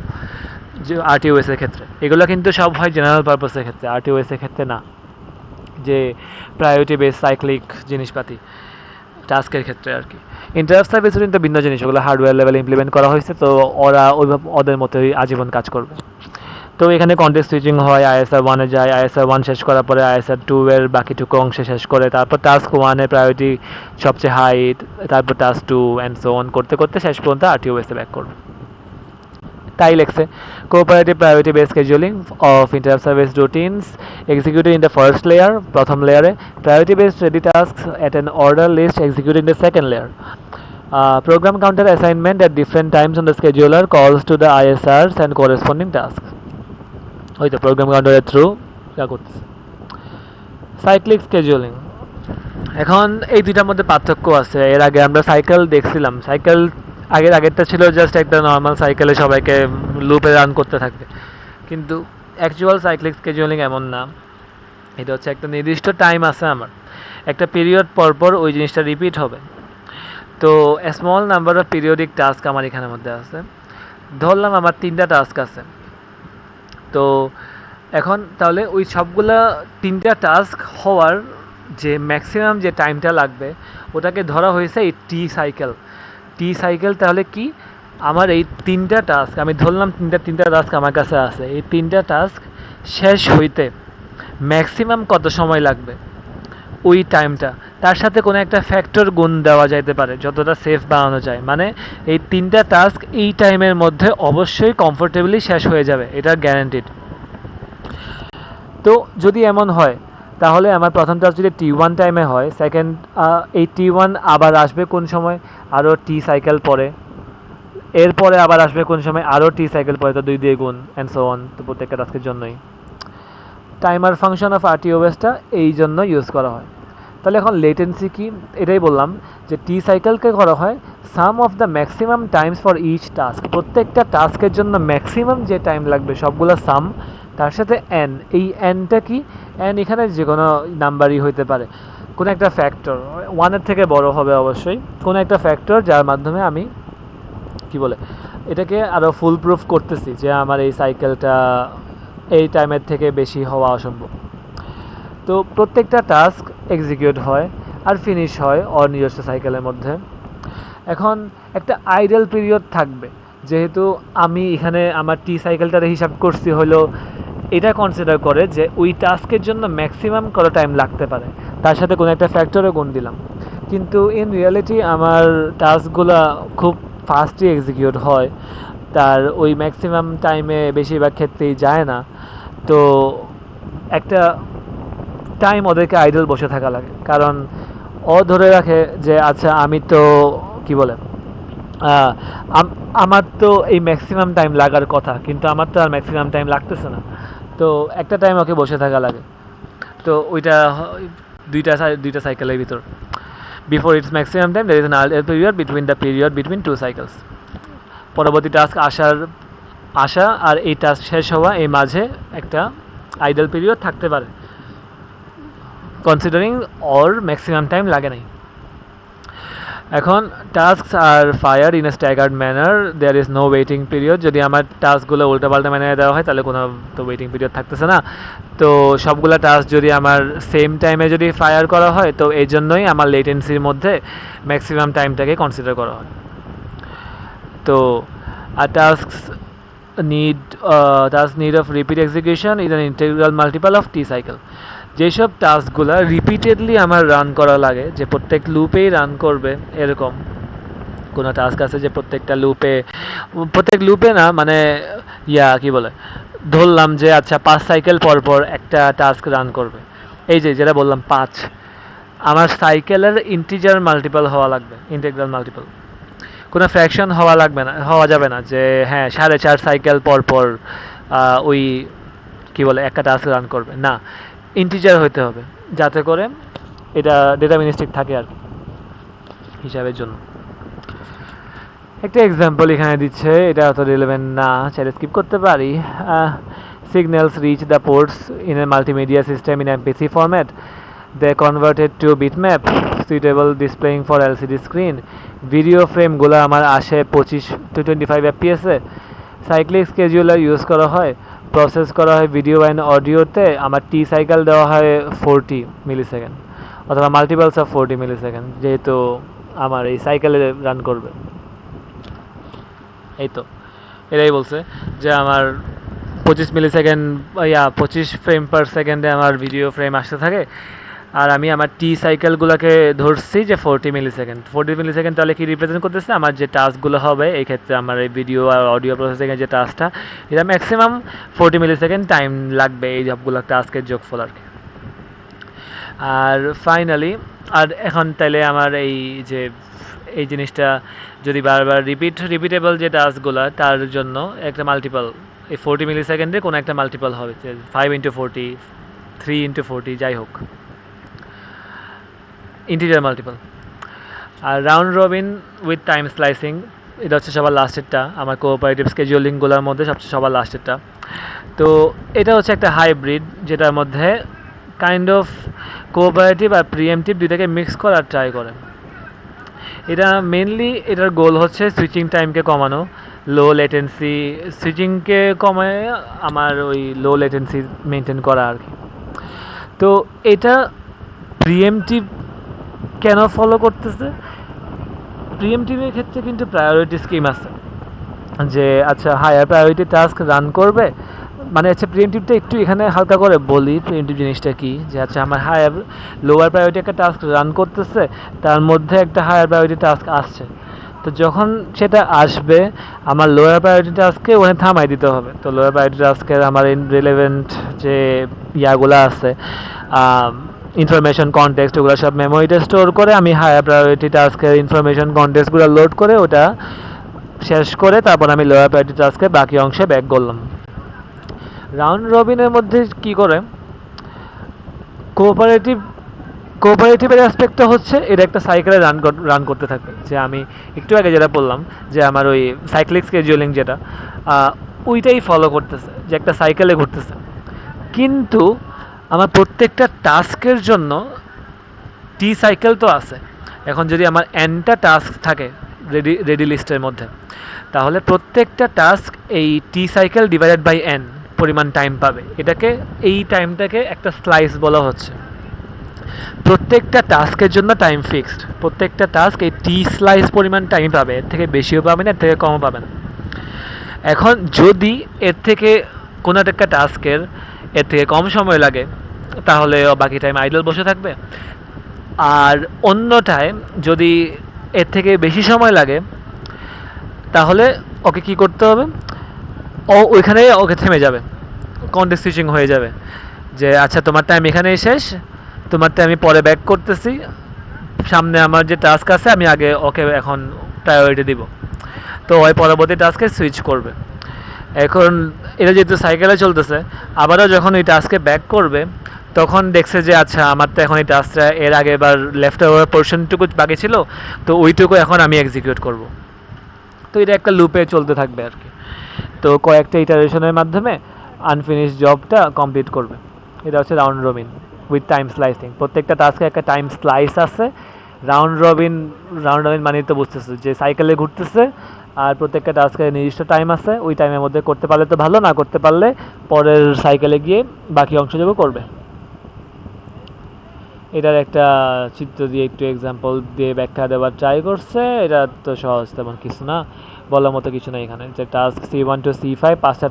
যে RTOS এর ক্ষেত্রে। এগুলো কিন্তু সব হয় জেনারেল পারপাসের ক্ষেত্রে, RTOS এর ক্ষেত্রে না, যে প্রায়োরিটি বেস সাইক্লিক জিনিসপাতি টাস্কের ক্ষেত্রে আর কি। ইন্টারাপ্ট সার্ভিস রুটিন তো ভিন্ন জিনিস, ওগুলো হার্ডওয়্যার লেভেলে ইমপ্লিমেন্ট করা হয়েছে, তো ওরা ওইভাবে ওদের মতোই আজীবন কাজ করবে। তো এখানে কনটেক্সট সুইচিং হয়, ISR1 এ যায়, ISR1 শেষ করার পরে ISR2 এর বাকিটুকু অংশে শেষ করে, তারপর টাস্ক 1 এর প্রায়োরিটি সবচেয়ে হাই, তারপর টাস্ক 2 অ্যান্ড সো অন করতে করতে শেষ পর্যন্ত RTOS এ ব্যাক করবে। তাই লেখছে cooperative priority base scheduling of interrupt service routines executed in the first layer, প্রথম লেয়ারে priority based ready tasks at an order list executed in the second layer. Program counter assignment at different times on the scheduler calls to the ISRs and corresponding tasks. ওই তো programme কাউন্টারের through যা করতেছে। Cyclic scheduling, এখন এই দুইটার মধ্যে পার্থক্য আছে। এর আগে আমরা সাইকেল দেখছিলাম, সাইকেল আগেরটা ছিল জাস্ট একটা নর্মাল সাইকেলে সবাইকে লুপে রান করতে থাকবে, কিন্তু অ্যাকচুয়াল সাইক্লিক স্কেডিউলিং এমন না। এটা হচ্ছে একটা নির্দিষ্ট টাইম আছে আমার, একটা পিরিয়ড পরপর ওই জিনিসটা রিপিট হবে। তো small number of periodic task আমার এখানের মধ্যে আছে। ধরলাম আমার 3টা টাস্ক আছে, তো এখন তাহলে ওই সবগুলা 3টা টাস্ক হওয়ার যে ম্যাক্সিমাম যে টাইমটা লাগবে ওটাকে ধরা হয়েছে এই টি সাইকেল। তাহলে কি আমার এই 3টা টাস্ক আমি ধরলাম, 3টা টাস্ক আমার কাছে আছে, এই 3টা টাস্ক শেষ হইতে ম্যাক্সিমাম কত সময় লাগবে ওই টাইমটা, তার সাথে কোনো একটা ফ্যাক্টর গুণ দেওয়া যাইতে পারে যতটা সেফ বানানো যায়। মানে এই 3টা টাস্ক এই টাইমের মধ্যে অবশ্যই কমফোর্টেবলি শেষ হয়ে যাবে, এটা গ্যারান্টিড। তো যদি এমন হয় তাহলে আমার প্রথম টাস্ক যদি T1 টাইমে হয়, সেকেন্ড এই T1 আবার আসবে কোন সময়, আরও টি সাইকেল পরে, এরপরে আবার আসবে কোন সময়, আরও টি সাইকেল পরে, তো 2 দিয়ে গুণ অ্যান্ড সো অন। তো প্রত্যেকটা টাস্কের জন্যই টাইমার ফাংশন অফ RTOS-টা এই জন্য ইউজ করা হয়। তাহলে এখন লেটেন্সি কি, এটাই বললাম যে টি সাইকেলকে করা হয় sum of the maximum times for each task, প্রত্যেকটা টাস্কের জন্য ম্যাক্সিমাম যে টাইম লাগবে সবগুলো সাম, তার সাথে এন। এই এনটা কি, এন এখানে যে কোনো নাম্বারই হইতে পারে, কোনো একটা ফ্যাক্টর, 1-এর থেকে বড় হবে অবশ্যই, কোনো একটা ফ্যাক্টর যার মাধ্যমে আমি কি বলে এটাকে আরও ফুল প্রুফ করতেছি যে আমার এই সাইকেলটা এই টাইমের থেকে বেশি হওয়া অসম্ভব। তো প্রত্যেকটা টাস্ক এক্সিকিউট হয় আর ফিনিশ হয় ওর নিজস্ব সাইকেলের মধ্যে। এখন একটা আইডল পিরিয়ড থাকবে, যেহেতু আমি এখানে আমার টি সাইকেলটার হিসাব করছি হলো এটা কনসিডার করে যে ওই টাস্কের জন্য ম্যাক্সিমাম কত টাইম লাগতে পারে, তার সাথে কোনো একটা ফ্যাক্টরে গুণ দিলাম। কিন্তু ইন রিয়ালিটি আমার টাস্কগুলো খুব ফাস্টই এক্সিকিউট হয়, তার ওই ম্যাক্সিমাম টাইমে বেশিরভাগ ক্ষেত্রেই যায় না। তো একটা টাইম ওদেরকে আইডল বসে থাকা লাগে, কারণ ও ধরে রাখে যে আচ্ছা আমি তো কি বলে আমার তো এই ম্যাক্সিমাম টাইম লাগার কথা, কিন্তু আমার তো আর ম্যাক্সিমাম টাইম লাগতেছে না। তো একটা টাইম ওকে বসে থাকা লাগে। তো ওইটা দুইটা সাইকেলের ভিতর before its maximum time there is an idle period between two cycles. পরবর্তী টাস্ক আসা আর এই টাস্ক শেষ হওয়া, এই মাঝে একটা আইডল পিরিয়ড থাকতে পারে, কনসিডারিং ওর ম্যাক্সিমাম টাইম লাগে নাই। এখন tasks are fire in a staggered manner, there is no waiting period. যদি আমার টাস্কগুলো উল্টাপাল্টা ম্যানারে দেওয়া হয় তাহলে কোনো তো ওয়েটিং পিরিয়ড থাকতেছে না। তো সবগুলো টাস্ক যদি আমার সেম টাইমে যদি ফায়ার করা হয়, তো এই জন্যই আমার লেটেন্সির মধ্যে ম্যাক্সিমাম টাইমটাকে কনসিডার করা হয়। তো আর tasks need of repeat execution is an integral multiple of t cycle। যেসব টাস্কগুলো রিপিটেডলি আমার রান করা লাগে, যে প্রত্যেক লুপেই রান করবে এরকম কোনো টাস্ক আছে যে প্রত্যেক লুপে না, মানে কি বলে, ধরলাম যে আচ্ছা 5 সাইকেল পর পর একটা টাস্ক রান করবে। এই যেটা বললাম 5, আমার সাইকেলের ইন্টিজার মাল্টিপল হওয়া লাগবে, ইন্টিগ্রাল মাল্টিপল। কোনো ফ্র্যাকশন হওয়া যাবে না যে হ্যাঁ 4.5 সাইকেল পর পর ওই কি বলে একটা টাস্ক রান করবে, না, ইন্টিজার হইতে হবে যাতে করে এটা ডিটারমিনিস্টিক থাকে আর কি হিসাবের জন্য। একটা এক্সাম্পল এখানে দিচ্ছে, এটা অত রিলেভেন্ট না, চাইলে স্কিপ করতে পারি। Signals reach the ports in a multimedia system in MP3 format, they converted to bitmap suitable displaying for LCD screen। Video ফ্রেমগুলো আমার আসে 25 to 25 fps এ। সাইক্লিক স্কেডিউলার ইউজ করা হয়, প্রসেস করা হয় ভিডিও অ্যান্ড অডিওতে। আমার টি সাইকেল দেওয়া হয় 40 মিলিসেকেন্ড অথবা মাল্টিপলস অফ 40 মিলিসেকেন্ড, যেহেতু আমার এই সাইকেলে রান করবে। এই তো এটাই বলছে যে আমার 25 মিলিসেকেন্ড 25 ফ্রেম পার সেকেন্ডে আমার ভিডিও ফ্রেম আসতে থাকে, আর আমি আমার টি সাইকেলগুলোকে ধরছি যে 40 মিলিসেকেন্ড। তাহলে কি রিপ্রেজেন্ট করতেছে, আমার যে টাস্কগুলো হবে এই ক্ষেত্রে আমার এই ভিডিও আর অডিও প্রসেসিংয়ের যে টাস্কটা, এটা ম্যাক্সিমাম 40 মিলিসেকেন্ড টাইম লাগবে এই সবগুলো টাস্কের যোগফল আর কি। আর ফাইনালি এখন তাইলে আমার এই জিনিসটা যদি বারবার রিপিটেবল যে টাস্কগুলো, তার জন্য একটা মাল্টিপল, এই 40 মিলিসেকেন্ডে কোনো একটা মাল্টিপল হবে, 5 × 40, 3 × 40, যাই হোক, ইন্টিজার মাল্টিপল। আর round robin with time slicing, এটা হচ্ছে সবার লাস্টেরটা, আমার কোঅপারেটিভ স্কেডিউলিংগুলোর মধ্যে সবার লাস্টেরটা। তো এটা হচ্ছে একটা হাইব্রিড, যেটার মধ্যে কাইন্ড অফ কোঅপারেটিভ আর প্রিএমটিভ দুইটাকে মিক্স করার ট্রাই করে। এটা মেনলি এটার গোল হচ্ছে সুইচিং টাইমকে কমানো, লো লেটেন্সি সুইচিংকে কমায় আমার ওই লো লেটেন্সি মেনটেন করা আর কি। তো এটা প্রিএমটিভ কেন ফলো করতেছে, প্রিএমটিভের ক্ষেত্রে কিন্তু প্রায়োরিটি স্কিম আছে, যে আচ্ছা হায়ার প্রায়োরিটি টাস্ক রান করবে, মানে আচ্ছা প্রিএমটিভটা একটু এখানে হালকা করে বলি, প্রিএমটিভ জিনিসটা কি, যে আচ্ছা আমার লোয়ার প্রায়োরিটি একটা টাস্ক রান করতেছে, তার মধ্যে একটা হায়ার প্রায়োরিটি টাস্ক আসছে, তো যখন সেটা আসবে আমার লোয়ার প্রায়োরিটি টাস্ককে ওখানে থামাই দিতে হবে। তো লোয়ার প্রায়োরিটি টাস্কের আমার রিলেভেন্ট যে ইয়াগুলো আছে, ইনফরমেশন কনটেক্সট, ওগুলো সব মেমোরিতে স্টোর করে আমি হায়ার প্রায়োরিটি টাস্কের ইনফরমেশন কনটেক্সটগুলো লোড করে ওটা শেষ করে তারপর আমি লোয়ার প্রায়োরিটি টাস্কের বাকি অংশে ব্যাক করলাম। রাউন্ড রবিনের মধ্যে কি করে, কোঅপারেটিভের অ্যাসপেক্টটা হচ্ছে এটা একটা সাইকেলে রান করতে থাকবে, যে আমি একটু আগে যেটা বললাম যে আমার ওই সাইক্লিক স্কেডিউলিং যেটা ওইটাই ফলো করতেছে, যে একটা সাইকেলে ঘুরতেছে। কিন্তু আমার প্রত্যেকটা টাস্কের জন্য টি সাইকেল তো আছে। এখন যদি আমার এনটা টাস্ক থাকে, রেডি লিস্টের মধ্যে, তাহলে প্রত্যেকটা টাস্ক এই টি সাইকেল ডিভাইডেড বাই এন পরিমাণ টাইম পাবে। এটাকে এই টাইমটাকে একটা স্লাইস বলা হচ্ছে। প্রত্যেকটা টাস্কের জন্য টাইম ফিক্সড, প্রত্যেকটা টাস্ক এই টি স্লাইস পরিমাণ টাইম পাবে, এর থেকে বেশিও পাবে না, এর থেকে কমও পাবে না। এখন যদি এর থেকে কোনো একটা টাস্কের এর থেকে কম সময় লাগে, তাহলে বাকি টাইম আইডল বসে থাকবে। আর অন্য টাইম যদি এর থেকে বেশি সময় লাগে, তাহলে ওকে কি করতে হবে, ও ওইখানে ওকে থেমে যাবে, কন্টেক্সট সুইচিং হয়ে যাবে, যে আচ্ছা তোমার টাইম এখানেই শেষ, তোমারটা আমি পরে ব্যাক করতেছি, সামনে আমার যে টাস্ক আছে আমি আগে ওকে এখন প্রায়োরিটি দিব। তো ওই পরবর্তী টাস্কে সুইচ করবে। এখন এটা যেহেতু সাইকেলে চলতেছে, আবারও যখন ওই টাস্কে ব্যাক করবে, তখন দেখছে যে আচ্ছা আমার তো এখন এই টাস্কটা এর আগে এবার লেফট ওভার পোর্শনটুকু বাকি ছিল, তো ওইটুকু এখন আমি এক্সিকিউট করব। তো এটা একটা লুপে চলতে থাকবে আর কি। তো কয়েকটা ইটারেশনের মাধ্যমে আনফিনিশ জবটা কমপ্লিট করবে। এটা হচ্ছে round robin with time slicing. প্রত্যেকটা টাস্কে একটা টাইম স্লাইস আছে। রাউন্ড রবিন মানে তো বুঝতেছে যে সাইকেলে ঘুরতেছে, আর প্রত্যেকটা টাস্কের নির্দিষ্ট টাইম আছে, ওই টাইমের মধ্যে করতে পারলে তো ভালো, না করতে পারলে পরের সাইকেলে গিয়ে বাকি অংশটুকু করবে। এটার একটা চিত্র দিয়ে একটু এক্সাম্পল দিয়ে ব্যাখ্যা দেওয়ার ট্রাই করছে। এটা তো সহজ, তেমন কিছু না, বলার মতো কিছু না এখানে। যে টাস্ক C1 to C5, পাঁচটা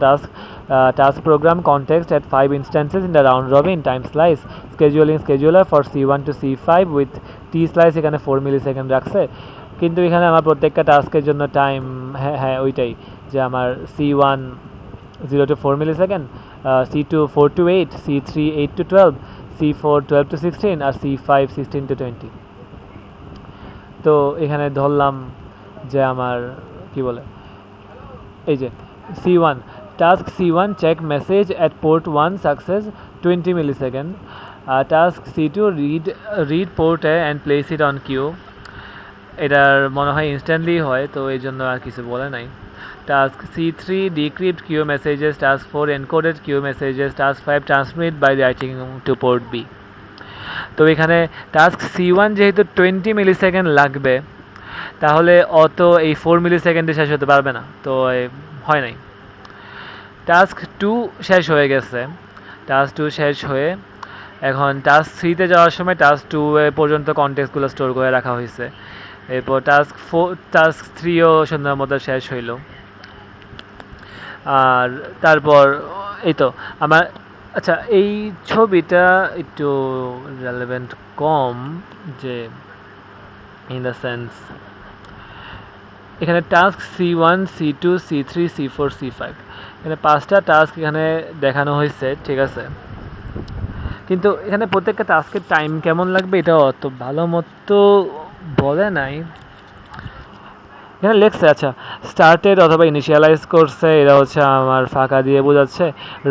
task program context at 5 instances in the round robin time slice scheduler for C1 to C5 with T slice এখানে 4 মিলিসেকেন্ড রাখছে, কিন্তু এখানে আমার প্রত্যেকটা টাস্কের জন্য টাইম হ্যাঁ ওইটাই, যে আমার C1 0 to 4 millisecond, C2 4 to 8, C3 8 to 12, C4 12 to 16 আর C5 16 to 20। তো এখানে ধরলাম যে আমার কি বলে, এই যে C1 task C1 check message at port 1 success 20 millisecond, task C2 read port A and place it on queue. এটার মনে হয় ইনস্ট্যান্টলি হয়, তো এই জন্য আর কিছু বলে নাই। Task C3 decrypt queue messages, task 4 encoded queue messages, task 5 transmit by writing to port B। তো এখানে টাস্ক C1 যেহেতু 20 মিলিসেকেন্ড লাগবে, তাহলে অত এই 4 মিলিসেকেন্ডে শেষ হতে পারবে না, তো হয় নাই। টাস্ক 2 শেষ হয়ে গেছে, টাস্ক 2 শেষ হয়ে এখন টাস্ক 3তে যাওয়ার সময় টাস্ক 2 পর্যন্ত কনটেক্সটগুলো স্টোর করে রাখা হয়েছে। এরপর টাস্ক 3ও সন্ধ্যার মতো শেষ হইল। আর তারপর এই তো আমার, আচ্ছা এই ছবিটা একটু রেলেভেন্ট কম, যে ইন দ্য সেন্স এখানে task C1 C2 C3 C4 C5, এখানে পাঁচটা টাস্ক এখানে দেখানো হয়েছে, ঠিক আছে, কিন্তু এখানে প্রত্যেকটা টাস্কের টাইম কেমন লাগবে এটা অত ভালো মতো বলে নাই। এখানে লেখছে আচ্ছা স্টার্টেড অথবা ইনিশিয়ালাইজ করছে, এটা হচ্ছে আমার ফাঁকা দিয়ে বোঝাচ্ছে,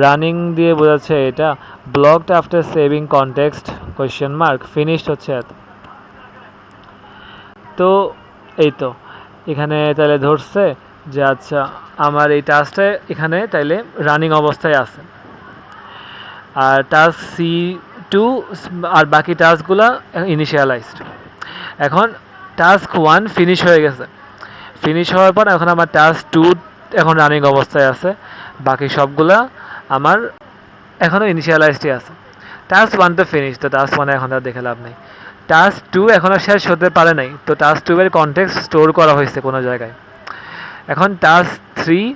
রানিং দিয়ে বোঝাচ্ছে এটা, blocked after saving context question mark, finished হচ্ছে এত। তো এই তো এখানে তাহলে ধরছে যে আচ্ছা আমার এই টাস্কটা এখানে তাইলে রানিং অবস্থায় আছে, আর টাস্ক C2 আর বাকি টাস্কগুলো ইনিশিয়ালাইজড। এখন টাস্ক 1 ফিনিশ হয়ে গেছে, ফিনিশ হওয়ার পর এখন আমার টাস্ক 2 এখন রানিং অবস্থায় আছে, বাকি সবগুলা আমার এখনও ইনিশিয়ালাইজডই আছে। টাস্ক 1 তো ফিনিশ, তো টাস্ক 1 এখন আর দেখে লাভ নেই। টাস্ক 2 এখনও শেষ হতে পারে নাই, তো টাস্ক 2 এর কনটেক্সট স্টোর করা হয়েছে কোনো জায়গায়। এখন টাস্ক 3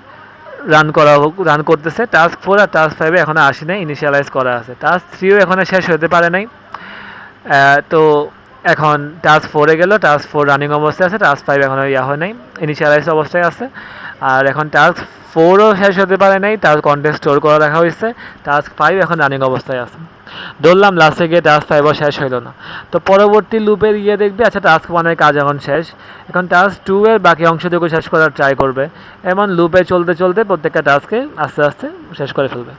রান করতেছে, টাস্ক 4 আর টাস্ক 5 এখনও আসি নাই, ইনিশিয়ালাইজ করা আছে। টাস্ক 3ও এখনও শেষ হতে পারে নাই, তো এখন টাস্ক 4-এ গেল, টাস্ক 4 রানিং অবস্থায় আছে, টাস্ক 5 এখনও হয় নাই, ইনিশিয়ালাইজ অবস্থায় আছে। আর এখন টাস্ক 4ও শেষ হতে পারে নাই, তার কনটেক্সট স্টোর করে রাখা হয়েছে, টাস্ক 5 এখন রানিং অবস্থায় আছে। ধরলাম লাস্টে গিয়ে টাস্ক 5ও শেষ হইল না, তো পরবর্তী লুপে গিয়ে দেখবে আচ্ছা টাস্ক 1-এর কাজ এখন শেষ, এখন টাস্ক 2-এর বাকি অংশটুকু শেষ করার ট্রাই করবে। এমন লুপে চলতে চলতে প্রত্যেকটা টাস্কে আস্তে আস্তে শেষ করে ফেলবে।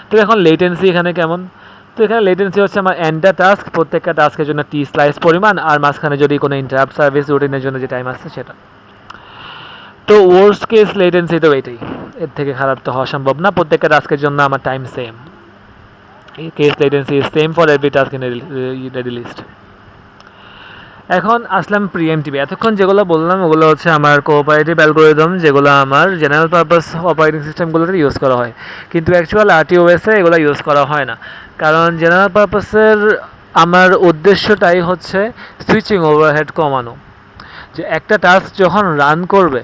তো এখন লেটেন্সি এখানে কেমন, তো এখানে লেটেন্সি হচ্ছে আমার এন্ডটা টাস্ক, প্রত্যেকটা টাস্কের জন্য টি স্লাইস পরিমাণ, আর মাঝখানে যদি কোনো ইন্টারাপ্ট সার্ভিস রুটিনের জন্য যে টাইম আসছে সেটা। তো ওয়ার্স্ট কেস লেটেন্সি তো এটাই, এর থেকে খারাপ তো হওয়া সম্ভব না, প্রত্যেকটা টাস্কের জন্য আমার time same, case latency is same for every task in ready list. এখন আসলাম প্রিএমটিভি। এতক্ষণ যেগুলো বললাম ওগুলো হচ্ছে আমার কোঅপারেটিভ অ্যালগোরিদম, যেগুলো আমার জেনারেল পারপাস অপারেটিং সিস্টেমগুলোতে ইউজ করা হয়, কিন্তু অ্যাকচুয়াল আরটিওএসে এগুলো ইউজ করা হয় না। কারণ জেনারেল পারপাসের আমার উদ্দেশ্যটাই হচ্ছে সুইচিং ওভারহেড কমানো, যে একটা টাস্ক যখন রান করবে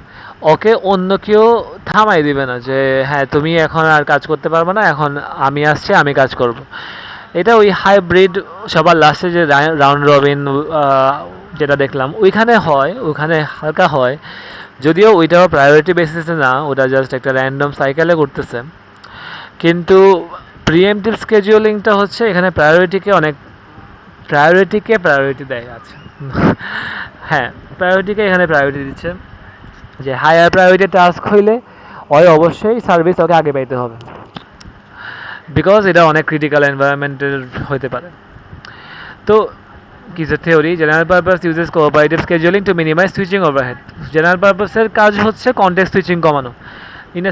ওকে অন্য কেউ থামাই দিবে না যে হ্যাঁ তুমি এখন আর কাজ করতে পারবে না, এখন আমি আসছি, আমি কাজ করব। এটা ওই হাইব্রিড সবার লাস্টে যে রাউন্ড রবিন যেটা দেখলাম ওইখানে হয়, ওইখানে হালকা হয়, যদিও ওইটাও প্রায়োরিটি বেসিসে না, ওটা জাস্ট একটা র্যান্ডম সাইকেলে করতেছে। কিন্তু প্রিএমটিভ স্কেজুয়ালিংটা হচ্ছে এখানে প্রায়োরিটি দেয়। আচ্ছা হ্যাঁ, প্রায়োরিটিকে এখানে প্রায়োরিটি দিচ্ছে, যে হায়ার প্রায়োরিটি টাস্ক হইলে ওই অবশ্যই সার্ভিস ওকে আগে পাইতে হবে, বিকজ এটা অনেক ক্রিটিক্যাল এনভায়রনমেন্টের হতে পারে। তো কিছু theory, general purpose uses cooperative scheduling to minimise switching overhead. General পারপাসের কাজ হচ্ছে কন্টেক্সট সুইচিং কমানো। In a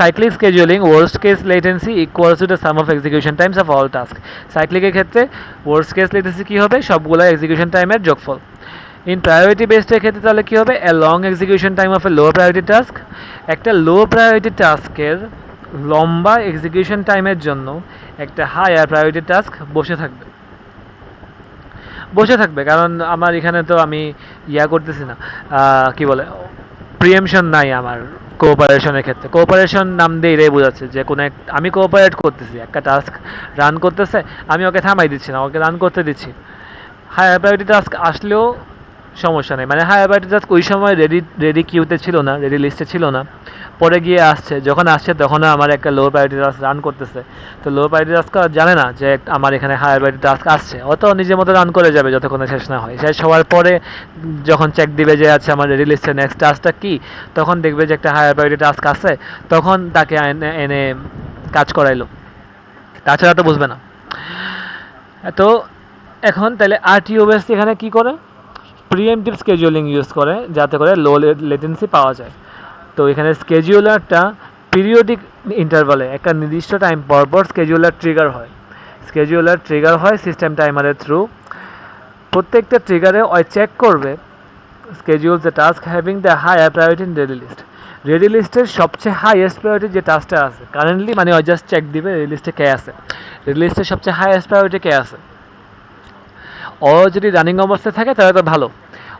cyclic scheduling worst case latency equals to the sum of execution times of all task. সাইক্লিকের ক্ষেত্রে ওয়ার্স্ট কেস লেটেন্সি কী হবে, সবগুলো execution টাইমের যোগফল। ইন প্রায়োরিটি বেসডের ক্ষেত্রে তাহলে কী হবে, a long execution time of A low priority task. একটা লো প্রায়োরিটি টাস্কের লম্বা এক্সিকিউশন টাইমের জন্য একটা হায়ার প্রায়োরিটি টাস্ক বসে থাকবে, কারণ আমার এখানে তো আমি করতেছি না, কি বলে, প্রিএমশন নাই আমার কোঅপারেশনের ক্ষেত্রে। কোঅপারেশন নাম দিয়ে এটাই বোঝাচ্ছে যে কোনো আমি কোঅপারেট করতেছি, একটা টাস্ক রান করতেছে, আমি ওকে থামাই দিচ্ছি না, ওকে রান করতে দিচ্ছি। হায়ার প্রায়োরিটি টাস্ক আসলেও সমস্যা নেই, মানে হায়ার প্রায়োরিটি টাস্ক ওই সময় রেডি কিউতে ছিল না, রেডি লিস্টে ছিল না, পরে গিয়ে আসছে, যখন আসছে তখন আমার একটা লো প্রায়োরিটি টাস্ক রান করতেছে। তো লো প্রায়োরিটি টাস্ক জানে না যে আমার এখানে হায়ার প্রায়োরিটি টাস্ক আসছে, অত নিজের মতো রান করে যাবে যতক্ষণ শেষ না হয়। শেষ হওয়ার পরে যখন চেক দিবে যে আচ্ছা আমার রেডি লিস্টের নেক্সট টাস্কটা কী, তখন দেখবে যে একটা হায়ার প্রায়োরিটি টাস্ক আছে, তখন তাকে এনে কাজ করাইলো, তাছাড়া তো বুঝবে না। তো এখন তাহলে আরটিওএস এখানে কি করে, প্রিএমটিভ স্কেজুয়ালিং ইউজ করে যাতে করে লো লেটেন্সি পাওয়া যায়। তো এখানে স্কেজুলারটা পিরিয়ডিক ইন্টারভালে একটা নির্দিষ্ট টাইম পর পর স্কেজুলার ট্রিগার হয় সিস্টেম টাইমারের থ্রু। প্রত্যেকটা ট্রিগারে ওই চেক করবে schedule the task having the higher priority in ready লিস্টের সবচেয়ে হাইয়েস্ট প্রায়োরিটি যে টাস্কটা আছে কারেন্টলি, মানে ওই জাস্ট চেক দিবে রেডি লিস্টে কে আছে, রেডি লিস্টের সবচেয়ে হাইয়েস্ট প্রায়োরিটি কে আছে। ও যদি রানিং অবস্থায় থাকে তাহলে তো ভালো,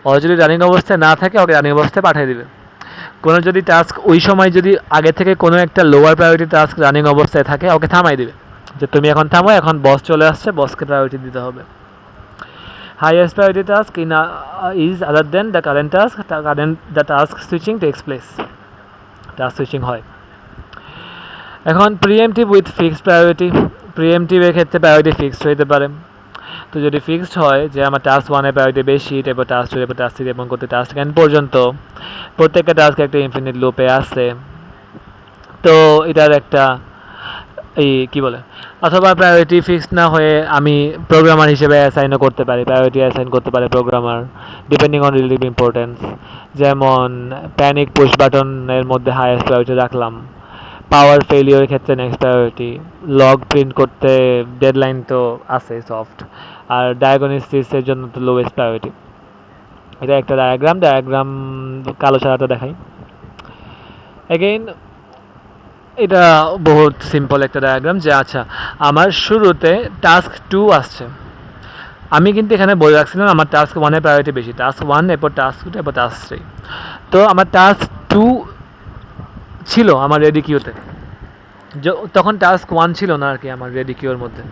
ও যদি রানিং অবস্থায় না থাকে ওকে রানিং অবস্থায় পাঠিয়ে দিবে। কোনো যদি টাস্ক ওই সময় যদি আগে থেকে কোনো একটা লোয়ার প্রায়োরিটি টাস্ক রানিং অবস্থায় থাকে ওকে থামাই দিবে, যে তুমি এখন থামো, এখন বস চলে আসছে, বসকে প্রায়োরিটি দিতে হবে। Highest priority task is other than the current task, the task switching takes place, task switching হয়। এখন প্রিএমটিভ উইথ ফিক্সড প্রায়োরিটি, প্রিএমটিভের ক্ষেত্রে প্রায়োরিটি ফিক্সড হইতে পারে। তো যদি ফিক্সড হয় যে আমার টাস্ক ওয়ানের প্রায়োরিটি বেশি, তারপর টাস্ক টু, তারপর টাস্ক থ্রি, এবং করতে টাস্ক এন পর্যন্ত প্রত্যেকটা টাস্ক একটা ইনফিনিট লুপে আসে, তো এটার একটা কি বলে, অথবা প্রায়োরিটি ফিক্সড না হয়ে আমি প্রোগ্রামার হিসেবে অ্যাসাইনও করতে পারি, প্রায়োরিটি অ্যাসাইন করতে পারে programmer depending on relative importance. যেমন প্যানিক পুশ বাটনের মধ্যে হাইয়েস্ট প্রায়োরিটি রাখলাম, পাওয়ার ফেলিওর ক্ষেত্রে নেক্সট প্রায়োরিটি, লগ প্রিন্ট করতে ডেডলাইন তো আছে সফট, আর ডায়াগনোসিসের জন্য তো লোয়েস্ট প্রায়োরিটি। এটা একটা ডায়াগ্রাম কালো ছাড়াটা দেখাই। এগেইন এটা বহুত সিম্পল একটা ডায়াগ্রাম, যে আচ্ছা আমার শুরুতে টাস্ক 2 আসছে, আমি কিন্তু এখানে বলে রাখছিলাম আমার টাস্ক 1-এর প্রায়োরিটি বেশি, টাস্ক 1, এরপর টাস্ক 2, এরপর টাস্ক 3। তো আমার টাস্ক 2 ছিল আমার রেডি কিউতে, তখন টাস্ক 1 ছিল না আর কি আমার রেডি কিউর মধ্যে।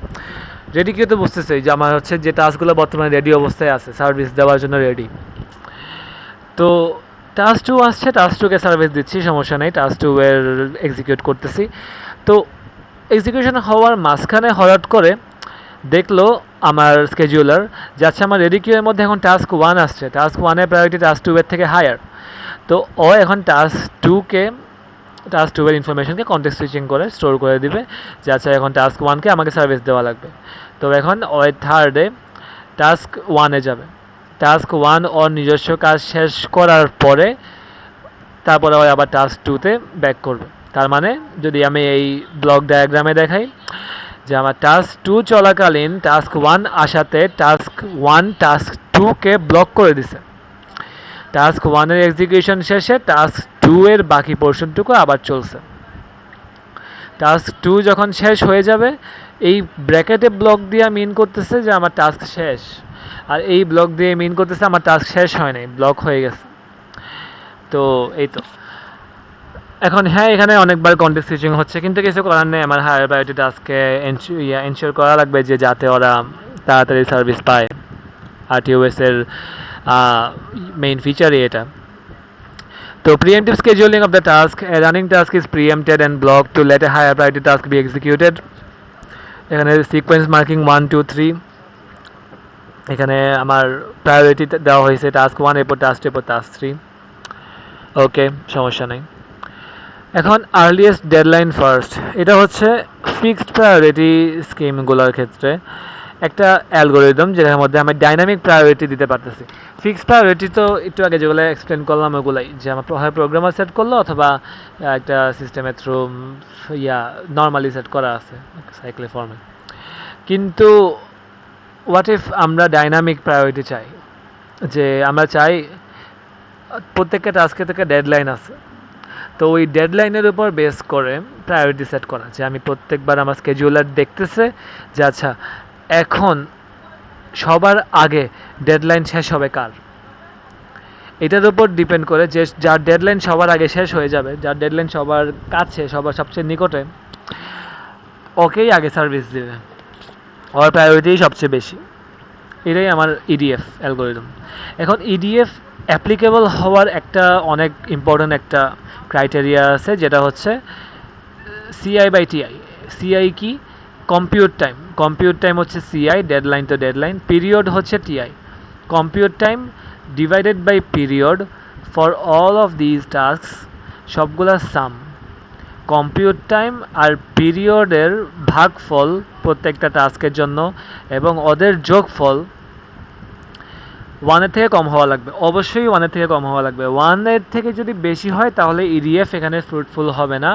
রেডি কিউ তো বুঝতেছে যে আমার হচ্ছে যে টাস্কগুলো বর্তমানে রেডি অবস্থায় আছে, সার্ভিস দেওয়ার জন্য রেডি। তো টাস্ক 2 আসছে, টাস্ক 2কে সার্ভিস দিচ্ছি, সমস্যা নেই, টাস্ক 2 এর এক্সিকিউট করতেছি। তো এক্সিকিউশন হওয়ার মাঝখানে হঠাৎ করে দেখলো আমার স্কেজুলার যে আচ্ছা আমার রেডি কিউয়ের মধ্যে এখন টাস্ক 1 আসছে, টাস্ক 1-এর প্রায়োরিটি টাস্ক 2 এর থেকে হায়ার। তো ও এখন টাস্ক 2-এর ইনফরমেশনকে কন্টেক্সট সুইচিং করে স্টোর করে দিবে যে আচ্ছা এখন টাস্ক 1-কে আমাকে সার্ভিস দেওয়া লাগবে। তো এখন ওই থার্ডে টাস্ক 1-এ যাবে, টাস্ক 1 ওর নিজস্ব কাজ শেষ করার পরে তারপরে ওই আবার টাস্ক 2-তে ব্যাক করবে। তার মানে যদি আমি এই ব্লক ডায়াগ্রামে দেখাই যে আমার টাস্ক 2 চলাকালীন টাস্ক 1 আসাতে টাস্ক 1 টাস্ক 2কে ব্লক করে দিছে। টাস্ক 1 এর এক্সিকিউশন শেষে টাস্ক 2 এর বাকি পোর্শনটুকু আবার চলছে। টাস্ক 2 যখন শেষ হয়ে যাবে, এই ব্র্যাকেটে ব্লক দিয়ে মিন করতেছে যে আমার টাস্ক শেষ, আর এই ব্লক দিয়ে মিন করতেছে আমার টাস্ক শেষ হয় নাই, ব্লক হয়ে গেছে। তো এই তো এখন হ্যাঁ, এখানে অনেকবার কন্টেক্সট সুইচিং হচ্ছে, কিন্তু কিছু করার নেই। আমার হায়ার প্রায়োরিটি টাস্ককে এনশিওর করা লাগবে যে যাতে ওরা তাড়াতাড়ি সার্ভিস পায়। RTOS এর মেইন ফিচারই এটা। তো preemptive scheduling of the task, a running task is preempted and blocked to let a higher priority task be executed. এখানে সিকোয়েন্স মার্কিং 1 2 3, এখানে আমার প্রায়োরিটি দেওয়া হয়েছে টাস্ক 1 এরপর টাস্ক 2 এরপর টাস্ক 3। ওকে, সমস্যা নেই। এখন আর্লিয়েস্ট ডেডলাইন ফার্স্ট, এটা হচ্ছে ফিক্সড প্রায়োরিটি স্কিমগুলোর ক্ষেত্রে একটা অ্যালগোরিদম যেটার মধ্যে আমি ডাইনামিক প্রায়োরিটি দিতে পারতেছি। ফিক্সড প্রায়োরিটি তো একটু আগে যেগুলো এক্সপ্লেন করলাম ওগুলাই, যে আমার হয় প্রোগ্রামার সেট করলো অথবা একটা সিস্টেমের থ্রু নর্মালি সেট করা আছে সাইকেলের ফর্মে। কিন্তু হোয়াট ইফ আমরা ডাইনামিক প্রায়োরিটি চাই, যে আমরা চাই প্রত্যেকটা টাস্কে থেকে ডেডলাইন আছে, তো ওই ডেডলাইনের উপর বেস করে প্রায়োরিটি সেট করা, যে আমি প্রত্যেকবার আমার স্কেডিউলার দেখতেছে যে আচ্ছা এখন সবার আগে ডেডলাইন শেষ হবে কার, এটার উপর ডিপেন্ড করে যে যার ডেডলাইন সবার আগে শেষ হয়ে যাবে, যার ডেডলাইন সবার কাছে, সবার সবচেয়ে নিকটে, ওকেই আগে সার্ভিস দেবে, ওর প্রায়োরিটি সবচেয়ে বেশি। এটাই আমার ইডিএফ অ্যালগোরিদম। এখন ইডিএফ অ্যাপ্লিকেবল হওয়ার একটা অনেক ইম্পর্ট্যান্ট একটা ক্রাইটেরিয়া আছে, যেটা হচ্ছে CI/TI। CI কি? Compute time. কম্পিউট টাইম হচ্ছে CI, ডেডলাইন তো ডেডলাইন, পিরিয়ড হচ্ছে TI। Compute time divided by period for all of these task, সবগুলা সাম। কম্পিউট টাইম আর পিরিয়ডের ভাগফল প্রত্যেকটা টাস্কের জন্য, এবং ওদের যোগফল 1-এর থেকে কম হওয়া লাগবে, অবশ্যই 1-এর থেকে কম হওয়া লাগবে। 1-এর থেকে যদি বেশি হয় তাহলে ইডিএফ এখানে ফ্রুটফুল হবে না।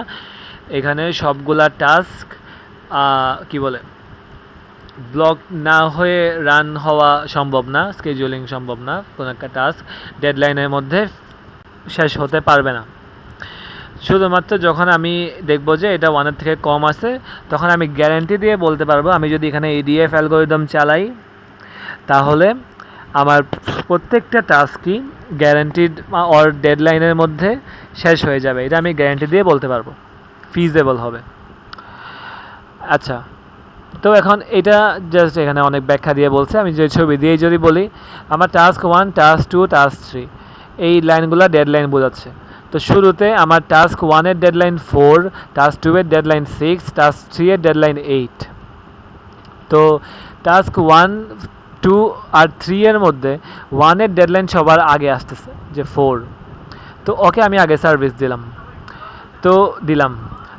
এখানে সবগুলা টাস্ক কি বলে ব্লক না হয়ে রান হওয়া সম্ভব না, স্কেডিউলিং সম্ভব না, কোনো একটা টাস্ক ডেডলাইনের মধ্যে শেষ হতে পারবে না। শুধুমাত্র যখন আমি দেখব যে এটা 1-এর থেকে কম আছে, তখন আমি গ্যারান্টি দিয়ে বলতে পারবো, আমি যদি এখানে ইডিএফ অ্যালগোরিদম চালাই তাহলে আমার প্রত্যেকটা টাস্কই গ্যারান্টিড অর ডেডলাইনের মধ্যে শেষ হয়ে যাবে, এটা আমি গ্যারান্টি দিয়ে বলতে পারবো, ফিজেবল হবে। আচ্ছা, তো এখন এটা জাস্ট এখানে অনেক ব্যাখ্যা দিয়ে বলছে, আমি যে ছবি দিয়ে যদি বলি আমার টাস্ক 1, টাস্ক 2, টাস্ক 3, এই লাইনগুলো ডেডলাইন বোঝাচ্ছে। তো শুরুতে আমার টাস্ক 1-এর ডেডলাইন 4, টাস্ক 2-এর ডেডলাইন 6, টাস্ক 3-এর ডেডলাইন 8। তো টাস্ক 1, 2 আর 3 এর মধ্যে 1-এর ডেডলাইন সবার আগে আসতেছে যে 4, তো ওকে আমি আগে সার্ভিস দিলাম।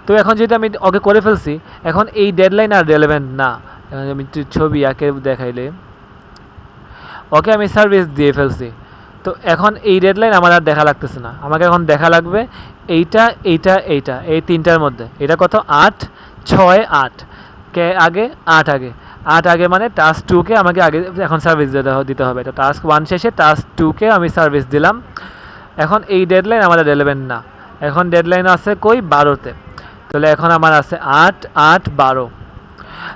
তো এখন যেটা আমি ওকে করে ফেলছি, এখন এই ডেডলাইন আর রেলেভেন্ট না। আমি ছবি আঁকে দেখাইলে ওকে আমি সার্ভিস দিয়ে ফেলছি, তো এখন এই ডেডলাইন আমার আর দেখা লাগতেছে না, আমাকে এখন দেখা লাগবে এইটা এইটা এইটা, এই তিনটার মধ্যে। এটা কত? 8, 6, 8 কে আগে? 8 আগে। 8 আগে মানে টাস্ক 2-কে আমাকে আগে এখন সার্ভিস দিতে হবে। তো টাস্ক 1 শেষে টাস্ক 2-কে আমি সার্ভিস দিলাম। এখন এই ডেডলাইন আমাদের রেলেভেন্ট না, এখন ডেডলাইন আছে কই? 12-তে। তাহলে এখন আমার আছে 8, 8, 12।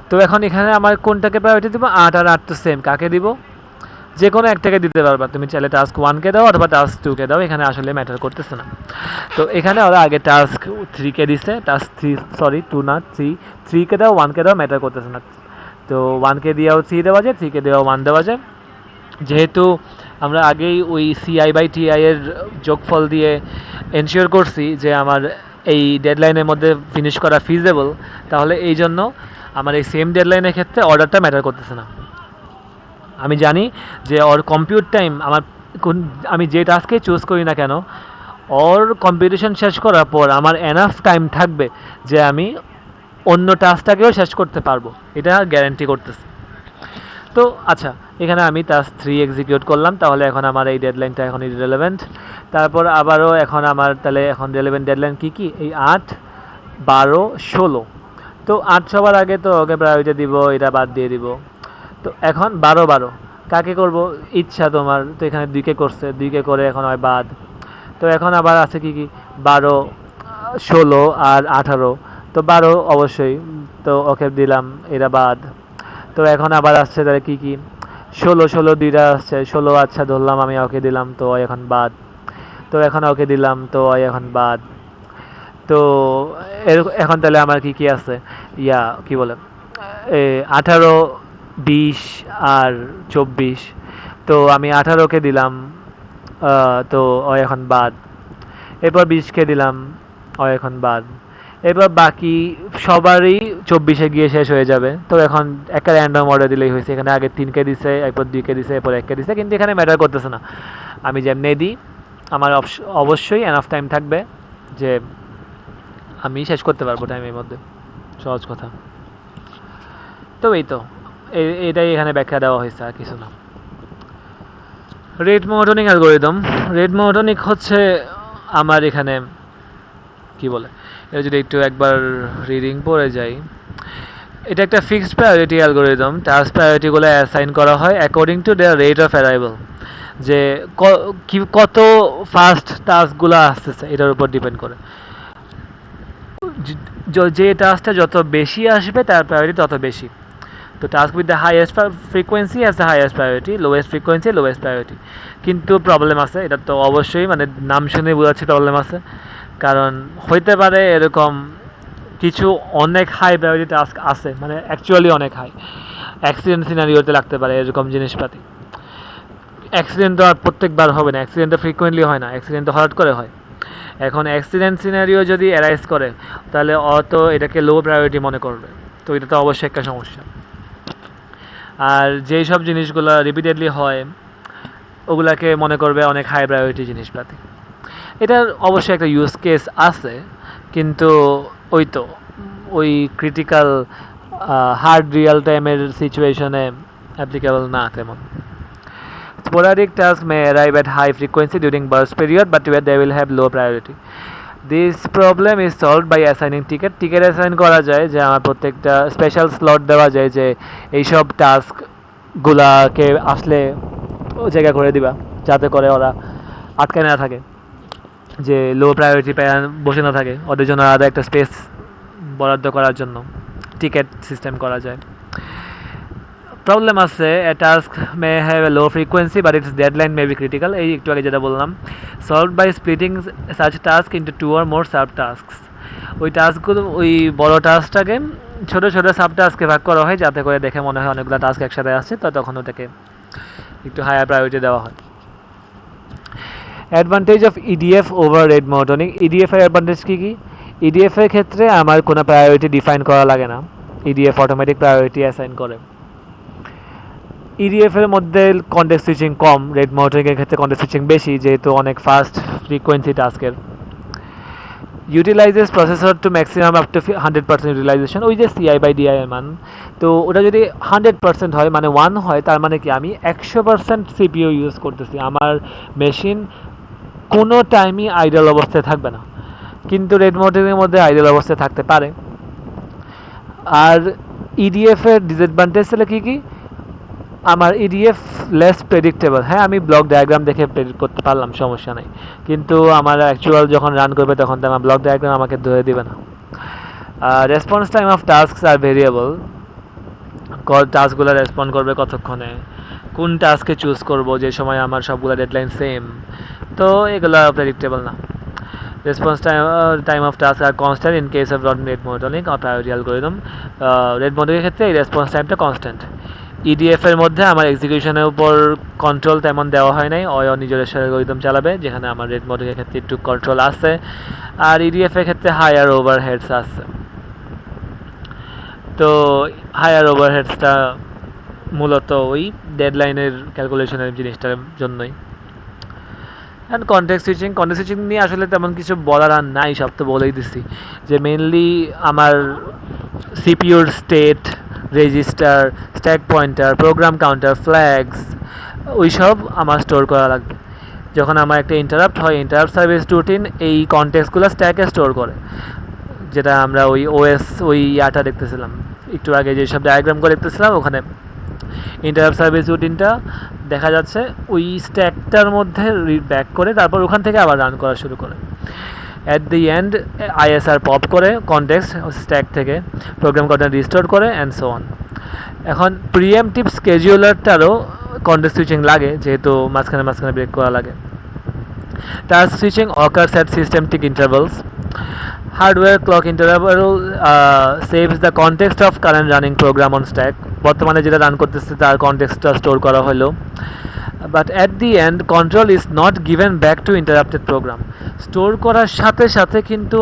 তো এখন এখানে আমার কোনটাকে প্রায়োরিটি দিব? 8 আর 8 তো সেম, কাকে দিব? যে কোনো একটাকে দিতে পারবা, তুমি চাইলে টাস্ক 1-কে দাও অথবা টাস্ক 2-কে দাও, এখানে আসলে ম্যাটার করতেছে না। তো এখানে ওরা আগে টাস্ক 3-কে দিছে, টাস্ক 2 না 3-কে দাও, 1-কে দাও, ম্যাটার করতেছে না। তো 1-কে দিয়েও 3 দেওয়া যায়, 3-কে দিয়েও 1 দেওয়া যায়। যেহেতু আমরা আগেই ওই CI/TI এর যোগফল দিয়ে এনশিওর করছি যে আমার এই ডেডলাইনের মধ্যে ফিনিশ করা ফিজেবল, তাহলে এই জন্য আমার এই সেম ডেডলাইনের ক্ষেত্রে অর্ডারটা ম্যাটার করতেছে না। আমি জানি যে ওর কম্পিউট টাইম আমার আমি যে টাস্কে চুজ করি না কেন, ওর কম্পিটিশন শেষ করার পর আমার এনাফ টাইম থাকবে যে আমি অন্য টাস্কটাকেও শেষ করতে পারবো, এটা গ্যারান্টি করতেছে। তো আচ্ছা, এখানে আমি টাস্ক 3 এক্সিকিউট করলাম, তাহলে এখন আমার এই ডেডলাইনটা এখন ইররিলেভেন্ট। তারপর আবারও এখন আমার তাহলে এখন রেলেভেন্ট ডেডলাইন কী কী? এই 8, 12, 16। তো 8 সবার আগে তো ওকে প্রায়োরিটি দিব, এটা বাদ দিয়ে দিব। তো এখন 12 কাকে করব? ইচ্ছা তোমার, তো এখানে 2কে করছে, 2কে করে এখন হয় বাদ। তো এখন আবার আছে কি কি, 12, 16 আর 18। তো 12 অবশ্যই, তো ওকে দিলাম, এটা বাদ। তো এখন আবার আসছে তাহলে কি কি, 16 দুইটা আসছে, 16 আচ্ছা ধরলাম আমি, ওকে দিলাম, তো ও এখন বাদ। তো এখন ওকে দিলাম, তো ও এখন বাদ। তো এখন তাহলে আমার কি কি আছে, ইয়া কি বলে, 18, 20 আর 24। তো আমি 18কে দিলাম, তো ও এখন বাদ। এরপর 20কে দিলাম, ও এখন বাদ। এবার বাকি সবারই 24-এ গিয়ে শেষ হয়ে যাবে। তো এখন একটা র্যান্ডম অর্ডার দিলেই হয়েছে, এখানে আগে 3কে দিছে, এরপর 2কে দিছে, এরপর 1কে দিছে, কিন্তু এখানে ম্যাটার করতেছে না। আমি যেমনি দিই আমার অবশ্যই এনাফ টাইম থাকবে যে আমি শেষ করতে পারবো টাইমের মধ্যে, সহজ কথা। তো এই তো এটাই এখানে ব্যাখ্যা দেওয়া হয়েছে, আর কিছু না। Rate monotonic algorithm, rate monotonic হচ্ছে আমার এখানে কি বলে, এটা যদি একটু একবার রিডিং পড়ে যাই, এটা একটা ফিক্সড প্রায়োরিটি অ্যালগোরিদম। টাস্ক প্রায়োরিটিগুলো অ্যাসাইন করা হয় according to their rate of arrival, যে কত ফাস্ট টাস্কগুলো আসতেছে এটার উপর ডিপেন্ড করে। যে টাস্কটা যত বেশি আসবে তার প্রায়োরিটি তত বেশি। তো task with the highest frequency has the highest priority, lowest frequency lowest priority. কিন্তু প্রবলেম আছে, এটা তো অবশ্যই মানে নাম শুনে বোঝাচ্ছে প্রবলেম আছে। কারণ হইতে পারে এরকম কিছু অনেক হাই প্রায়োরিটি টাস্ক আছে, মানে অ্যাকচুয়ালি অনেক হাই, অ্যাক্সিডেন্ট সিনারিওতে লাগতে পারে এরকম জিনিসপাতি। অ্যাক্সিডেন্ট তো আর প্রত্যেকবার হবে না, অ্যাক্সিডেন্ট তো ফ্রিকুয়েন্টলি হয় না, অ্যাক্সিডেন্ট তো হঠাৎ করে হয়। এখন অ্যাক্সিডেন্ট সিনারিও যদি অ্যারাইজ করে তাহলে অত এটাকে লো প্রায়োরিটি মনে করবে, তো এটা তো অবশ্যই একটা সমস্যা। আর যেই সব জিনিসগুলো রিপিটেডলি হয় ওগুলাকে মনে করবে অনেক হাই প্রায়োরিটি জিনিসপাতি। এটার অবশ্যই একটা ইউজ কেস আছে, কিন্তু ওই তো ওই ক্রিটিক্যাল হার্ড রিয়েল টাইমের সিচুয়েশনে অ্যাপ্লিকেবল না তেমন। Sporadic tasks may arrive at high frequency during burst period, but where they will have low priority. This problem is solved by assigning ticket. Ticket assign করা যায়, যে আমার প্রত্যেকটা স্পেশাল স্লট দেওয়া যায় যে এইসব টাস্ক গুলাকে আসলে ও জায়গা করে দিবা, যাতে করে ওরা আটকে না থাকে, যে লো প্রায়োরিটি বসে না থাকে, ওদের জন্য আলাদা একটা স্পেস বরাদ্দ করার জন্য টিকেট সিস্টেম করা যায়। প্রবলেম আছে, a task may have a low frequency but its deadline may be critical, এই একটু আগে যেটা বললাম। Solve by splitting such task into 2 or more sub task. ওই টাস্কগুলো, ওই বড় টাস্কটাকে ছোটো ছোটো সাব টাস্কে ভাগ করা হয়, যাতে করে দেখে মনে হয় অনেকগুলো টাস্ক একসাথে আসছে, তো তখন ওটাকে একটু হায়ার প্রায়োরিটি দেওয়া হয়। Advantage of EDF over rate monotonic. EDF এর অ্যাডভান্টেজ কী কী? ইডিএফ এর ক্ষেত্রে আমার কোনো প্রায়োরিটি ডিফাইন করা লাগে না, ইডিএফ অটোমেটিক প্রায়োরিটি অ্যাসাইন করে। ইডিএফ এর মধ্যে কনটেক্সট সুইচিং কম, রেট মনোটোনিকের ক্ষেত্রে কনটেক্সট সুইচিং বেশি, যেহেতু অনেক ফাস্ট ফ্রিকোয়েন্সি টাস্কের। Utilises processor to maximum up to 100% utilisation, ওই যে সিআই বাই ডিআই এর মান, তো ওটা যদি 100% হয় মানে 1 হয়, তার মানে কি আমি 100% সিপিইউ ইউজ করতেছি, আমার মেশিন কোনো টাইমই আইডল অবস্থায় থাকবে না। কিন্তু রেট মনোটোনিকের মধ্যে আইডল অবস্থায় থাকতে পারে। আর ইডিএফ এর ডিসঅ্যাডভান্টেজ হলে কী কী? আমার ইডিএফ লেস প্রেডিক্টেবল। হ্যাঁ, আমি ব্লক ডায়াগ্রাম দেখে প্রেডিক্ট করতে পারলাম, সমস্যা নেই, কিন্তু আমার অ্যাকচুয়াল যখন রান করবে তখন তো আমার ব্লক ডায়াগ্রাম আমাকে ধরে দিবে না। Response time of tasks are variable, টাস্কগুলো রেসপন্ড করবে কতক্ষণে, কোন টাস্কে চুজ করব যে সময় আমার সবগুলো ডেডলাইন সেম, তো এগুলো প্রেডিক্টেবল না। Response time of task are constant in case of rate monotonic আর প্রায়োরিটি অ্যালগোরিদম। রেট মনোটোনিকের ক্ষেত্রে এই রেসপন্স টাইমটা কনস্ট্যান্ট। ইডিএফ এর মধ্যে আমার এক্সিকিউশনের উপর কন্ট্রোল তেমন দেওয়া হয় নাই, ও নিজের অ্যালগোরিদম চালাবে, যেখানে আমার রেট মনোটোনিকের ক্ষেত্রে একটু কন্ট্রোল আছে, আর ইডিএফ এর ক্ষেত্রে হায়ার ওভারহেডস আছে। তো হায়ার ওভারহেডসটা মূলত ওই ডেডলাইনের ক্যালকুলেশনের জিনিসটার জন্যই। অ্যান্ড কনটেক্সট সুইচিং নিয়ে আসলে তেমন কিছু বলার আর নাই, সব তো বলেই দিচ্ছি, যে মেনলি আমার সিপিইউর state, register, stack pointer, program counter, flags, ওই সব আমার স্টোর করা লাগবে। যখন আমার একটা ইন্টারাপ্ট হয়, ইন্টারাপ্ট সার্ভিস রুটিন এই কনটেক্সটগুলো স্ট্যাকে স্টোর করে, যেটা আমরা ওই ওএস ওই ইয়াটা দেখতেছিলাম একটু আগে, যেসব ডায়াগ্রাম করে দেখতেছিলাম, ওখানে ইন্টারাপ্ট সার্ভিস রুটিনটা দেখা যাচ্ছে ওই স্ট্যাকটার মধ্যে ব্যাক করে তারপর ওখান থেকে আবার রান করা শুরু করে। At the and ISR pop করে কনটেক্সট স্ট্যাক থেকে প্রোগ্রাম কোডটা রিস্টোর করে অ্যান্ড সো অন। এখন প্রিএমটিভ স্কেডিউলারটারও কনটেক্সট সুইচিং লাগে, যেহেতু মাঝখানে মাঝখানে ব্রেক করা লাগে। Task switching occurs at systematic intervals. Hardware clock interval saves the context of current running program on stack. বর্তমানে যেটা রান করতেছে তার কনটেক্সটটা স্টোর করা হলো। But at the end control is not given back to interrupted program. Store করার সাথে সাথে কিন্তু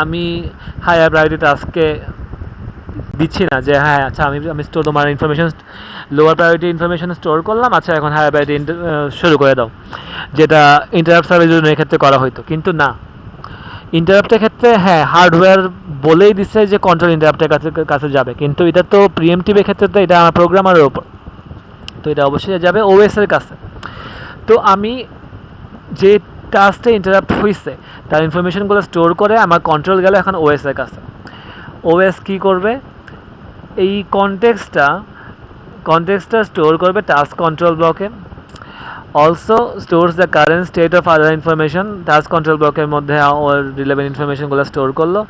আমি হায়ার প্রায়োরিটি টাস্ককে দিচ্ছি না যে হ্যাঁ আচ্ছা আমি স্টোর তোমার information lower priority information store করলাম, আচ্ছা এখন হায়ার প্রায়োরিটি শুরু করে দাও, যেটা ইন্টারাপ্ট সার্ভিস রুটিনের ক্ষেত্রে করা হতো। কিন্তু না, ইন্টারাপ্টের ক্ষেত্রে হ্যাঁ হার্ডওয়্যার বলেই দিচ্ছে যে কন্ট্রোল ইন্টারাপ্টের কাছে যাবে, কিন্তু এটা তো প্রিএমটিভের ক্ষেত্রে তো এটা আমার প্রোগ্রামারের ওপর, তো এটা অবশ্যই যাবে ওএস এর কাছে। তো আমি যে টাস্কটা ইন্টারাপ্ট হয়েছে তার ইনফরমেশনগুলো স্টোর করে আমার কন্ট্রোল গেল এখন ওএস এর কাছে। ওএস কী করবে, এই কনটেক্সটটা স্টোর করবে টাস্ক কন্ট্রোল ব্লকে। Also stores the current state of other information. Task control ব্লকের মধ্যে ওর রিলেভেন্ট ইনফরমেশনগুলো স্টোর করলো।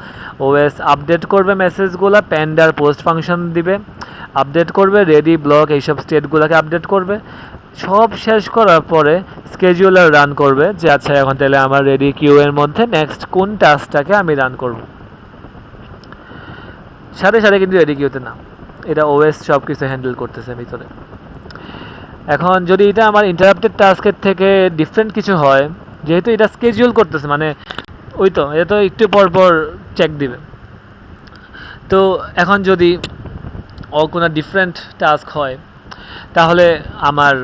ওএস আপডেট করবে মেসেজগুলো, প্যান্ডার পোস্ট ফাংশন দিবে, আপডেট করবে রেডি ব্লক, এইসব স্টেটগুলোকে আপডেট করবে। সব শেষ করার পরে স্কেডিউলার রান করবে যে আচ্ছা এখন তাহলে আমার রেডি কিউ এর মধ্যে নেক্সট কোন টাস্কটাকে আমি রান করব। সাথে সাথে কিন্তু রেডি কিউতে না, এটা ওএস সব কিছু হ্যান্ডেল করতেছে ভিতরে। এখন যদি এটা আমার ইন্টারাপ্টেড টাস্কের থেকে ডিফারেন্ট কিছু হয়, যেহেতু এটা স্কেডিউল করতেছে মানে ওই তো এটা তো একটু পর পর চেক দিবে, তো এখন যদি কোনো ডিফারেন্ট টাস্ক হয় তাহলে আমার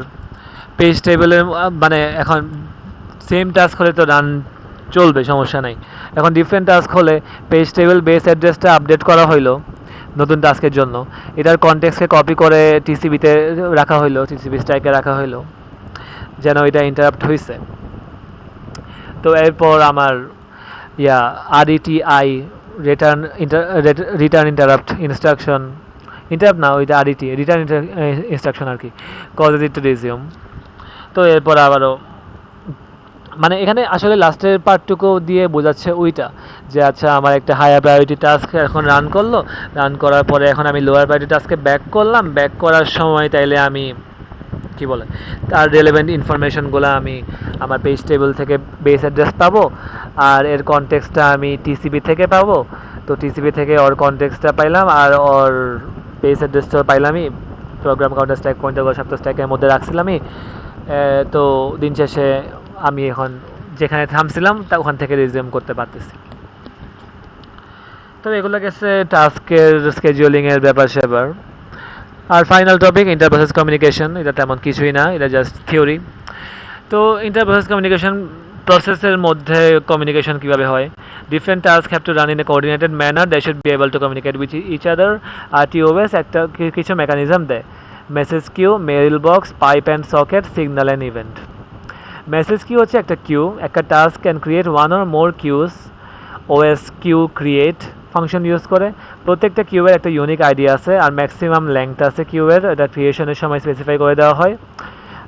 পেজ টেবিলের মানে এখন সেম টাস্ক হলে তো রান চলবে, সমস্যা নাই। এখন ডিফারেন্ট টাস্ক হলে পেজ টেবিল বেস অ্যাড্রেসটা আপডেট করা হইলো নতুন টাস্কের জন্য, এটার কনটেক্সটকে কপি করে টিসিবিতে রাখা হইলো, টিসিবি স্ট্যাকে রাখা হইলো যেন এটা ইন্টারাপ্ট হয়েছে। তো এরপর আমার আরইটিআই রিটার্ন ইন্টারাপ্ট ইনস্ট্রাকশন, ইন্টারাপ্ট না ওইটা আরইটি রিটার্ন ইনস্ট্রাকশন আর কি, কজেস ইট টু রিজিউম। তো এরপর আবারও মানে এখানে আসলে লাস্টের পার্টটুকু দিয়ে বোঝাচ্ছে ওইটা যে আচ্ছা আমার একটা হায়ার প্রায়োরিটি টাস্ক এখন রান করলো, রান করার পরে এখন আমি লোয়ার প্রায়োরিটি টাস্কে ব্যাক করলাম, ব্যাক করার সময় তাইলে আমি কি বলে তার রেলেভেন্ট ইনফরমেশনগুলো আমি আমার পেজ টেবিল থেকে বেস অ্যাড্রেস পাবো, আর এর কনটেক্সটটা আমি টিসিবি থেকে পাবো। তো টিসিবি থেকে ওর কনটেক্সটটা পাইলাম আর ওর বেস অ্যাড্রেসটাও পাইলামই, প্রোগ্রাম কাউন্টার স্ট্যাক পয়েন্টার সপ্তাহ স্ট্যাকের মধ্যে রাখছিলামই। তো দিন শেষে আমি এখন যেখানে থামছিলাম তা ওখান থেকে রিজিউম করতে পারতেছি। তো এগুলো গেছে টাস্কের স্কেডিউলিংয়ের ব্যাপার স্যাপার। আর final topic inter process communication, এটা তেমন কিছুই না, এটা জাস্ট থিওরি। তো ইন্টার প্রসেস কমিউনিকেশন প্রসেসের মধ্যে কমিউনিকেশন কীভাবে হয়, different task have to run in a coordinated manner, they should be able to communicate with each other. RTOS একটা কিছু মেকানিজম দেয়, message queue, mail box, pipe and socket, signal and event. Message queue হচ্ছে একটা queue, একটা task can create one or more queues, OS queue create function use করে। প্রত্যেকটা কিউয়ের একটা unique ID আছে আর ম্যাক্সিমাম লেংথ আছে কিউয়ের, এটা ক্রিয়েশনের সময় স্পেসিফাই করে দেওয়া হয়।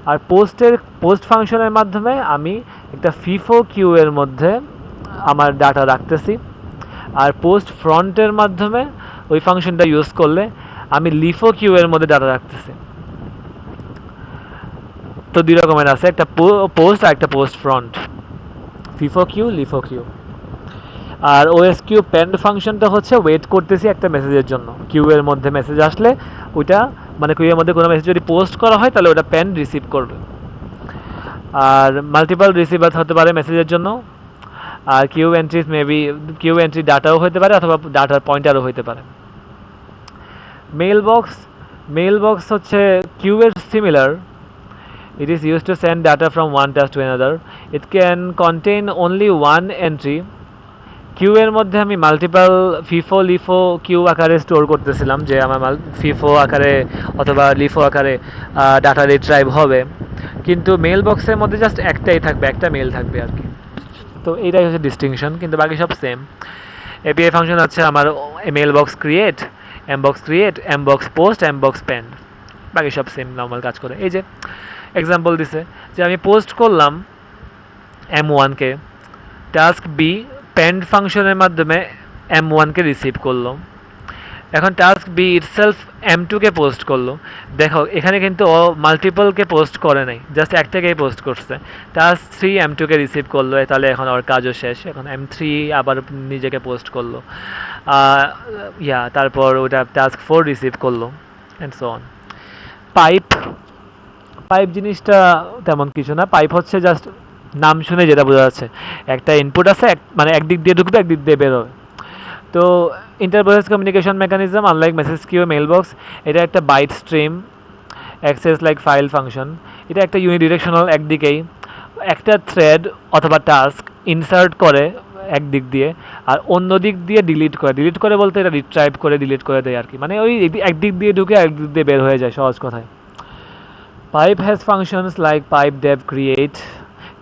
আর পোস্ট ফাংশনের মাধ্যমে আমি একটা ফিফো কিউয়ের মধ্যে আমার ডাটা রাখতেছি, আর পোস্ট ফ্রন্টের মাধ্যমে ওই ফাংশনটা ইউজ করলে আমি লিফো কিউয়ের মধ্যে ডাটা রাখতেছি। তো দুই রকমের আছে, একটা পোস্ট আর একটা post front, FIFO queue LIFO queue. আর ওএস কিউ পেন্ড ফাংশনটা হচ্ছে ওয়েট করতেছি একটা মেসেজের জন্য, কিউ এর মধ্যে মেসেজ আসলে ওইটা মানে কিউ এর মধ্যে কোনো মেসেজ যদি পোস্ট করা হয় তাহলে ওটা পেন্ড রিসিভ করবে। আর মাল্টিপল রিসিভার হতে পারে মেসেজের জন্য। আর কিউ এন্ট্রি ডাটাও হতে পারে অথবা ডাটার পয়েন্টারও হতে পারে। মেইল বক্স হচ্ছে কিউ এর similar, it is used to send data from one task to another. It can contain only one entry. Queue এর মধ্যে আমি মাল্টিপল ফিফো লিফো কিউ আকারে স্টোর করতেছিলাম, যে আমার ফিফো আকারে অথবা লিফো আকারে ডাটা রিট্রাইভ হবে, কিন্তু মেল বক্সের মধ্যে জাস্ট একটাই থাকবে, একটা মেল থাকবে আর কি। তো এইটাই হচ্ছে ডিস্টিংশন, কিন্তু বাকি সব সেম। এপিআই ফাংশন হচ্ছে আমার mail box create, M box post, M box pend, বাকি সব সেম নর্মাল কাজ করে। এই যে এক্সাম্পল দিছে যে আমি পোস্ট করলাম M1কে, টাস্ক বি পেন্ড ফাংশনের মাধ্যমে M1কে রিসিভ করলো। এখন টাস্ক বি ইটসেলফ M2কে পোস্ট করলো। দেখো এখানে কিন্তু ও মাল্টিপলকে পোস্ট করে নাই, জাস্ট একটাকেই পোস্ট করছে। টাস্ক 3 M2কে রিসিভ করলো, তাহলে এখন ওর কাজও শেষ। এখন M3 আবার নিজেকে পোস্ট করলো, তারপর ওটা টাস্ক 4 রিসিভ করলো, and so on. Pipe, pipe জিনিসটা তেমন কিছু না। পাইপ হচ্ছে জাস্ট নাম শুনে যেটা বোঝা যাচ্ছে, একটা ইনপুট আছে, মানে একদিক দিয়ে ঢুকবে একদিক দিয়ে বের হবে। তো interprocess communication mechanism unlike message queue mailbox, এটা একটা byte stream access like file function. এটা একটা ইউনিডিরেকশনাল, একদিকেই একটা থ্রেড অথবা টাস্ক ইনসার্ট করে একদিক দিয়ে, আর অন্য দিক দিয়ে ডিলিট করে বলতে এটা রিট্রাইভ করে ডিলিট করে দেয় আর কি, মানে ওই একদিক দিয়ে ঢুকে একদিক দিয়ে বের হয়ে যায় সহজ কথায়। Pipe has functions like pipe dev create,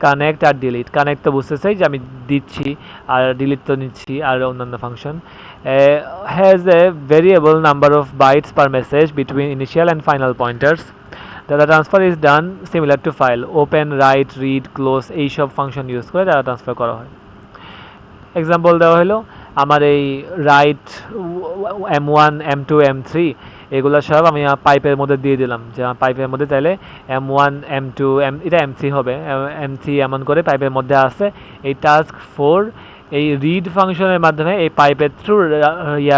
connect আর ডিলিট। কানেক্ট তো বুঝতে চাই যে আমি দিচ্ছি, আর ডিলিট তো নিচ্ছি, আর অন্যান্য function. Has a variable number of bytes per message between initial and final pointers. Data transfer is done similar to file, open, write, read, close এইসব ফাংশন ইউজ করে ডাটা ট্রান্সফার করা হয়। এক্সাম্পল দেওয়া হলো আমার এই রাইট M1, M2, M3 এগুলো সব আমি পাইপের মধ্যে দিয়ে দিলাম, যে পাইপের মধ্যে তাহলে M1, M2, এটা M3 হবে, M3 এমন করে পাইপের মধ্যে আছে। এই টাস্ক 4 এই রিড ফাংশনের মাধ্যমে এই পাইপের থ্রু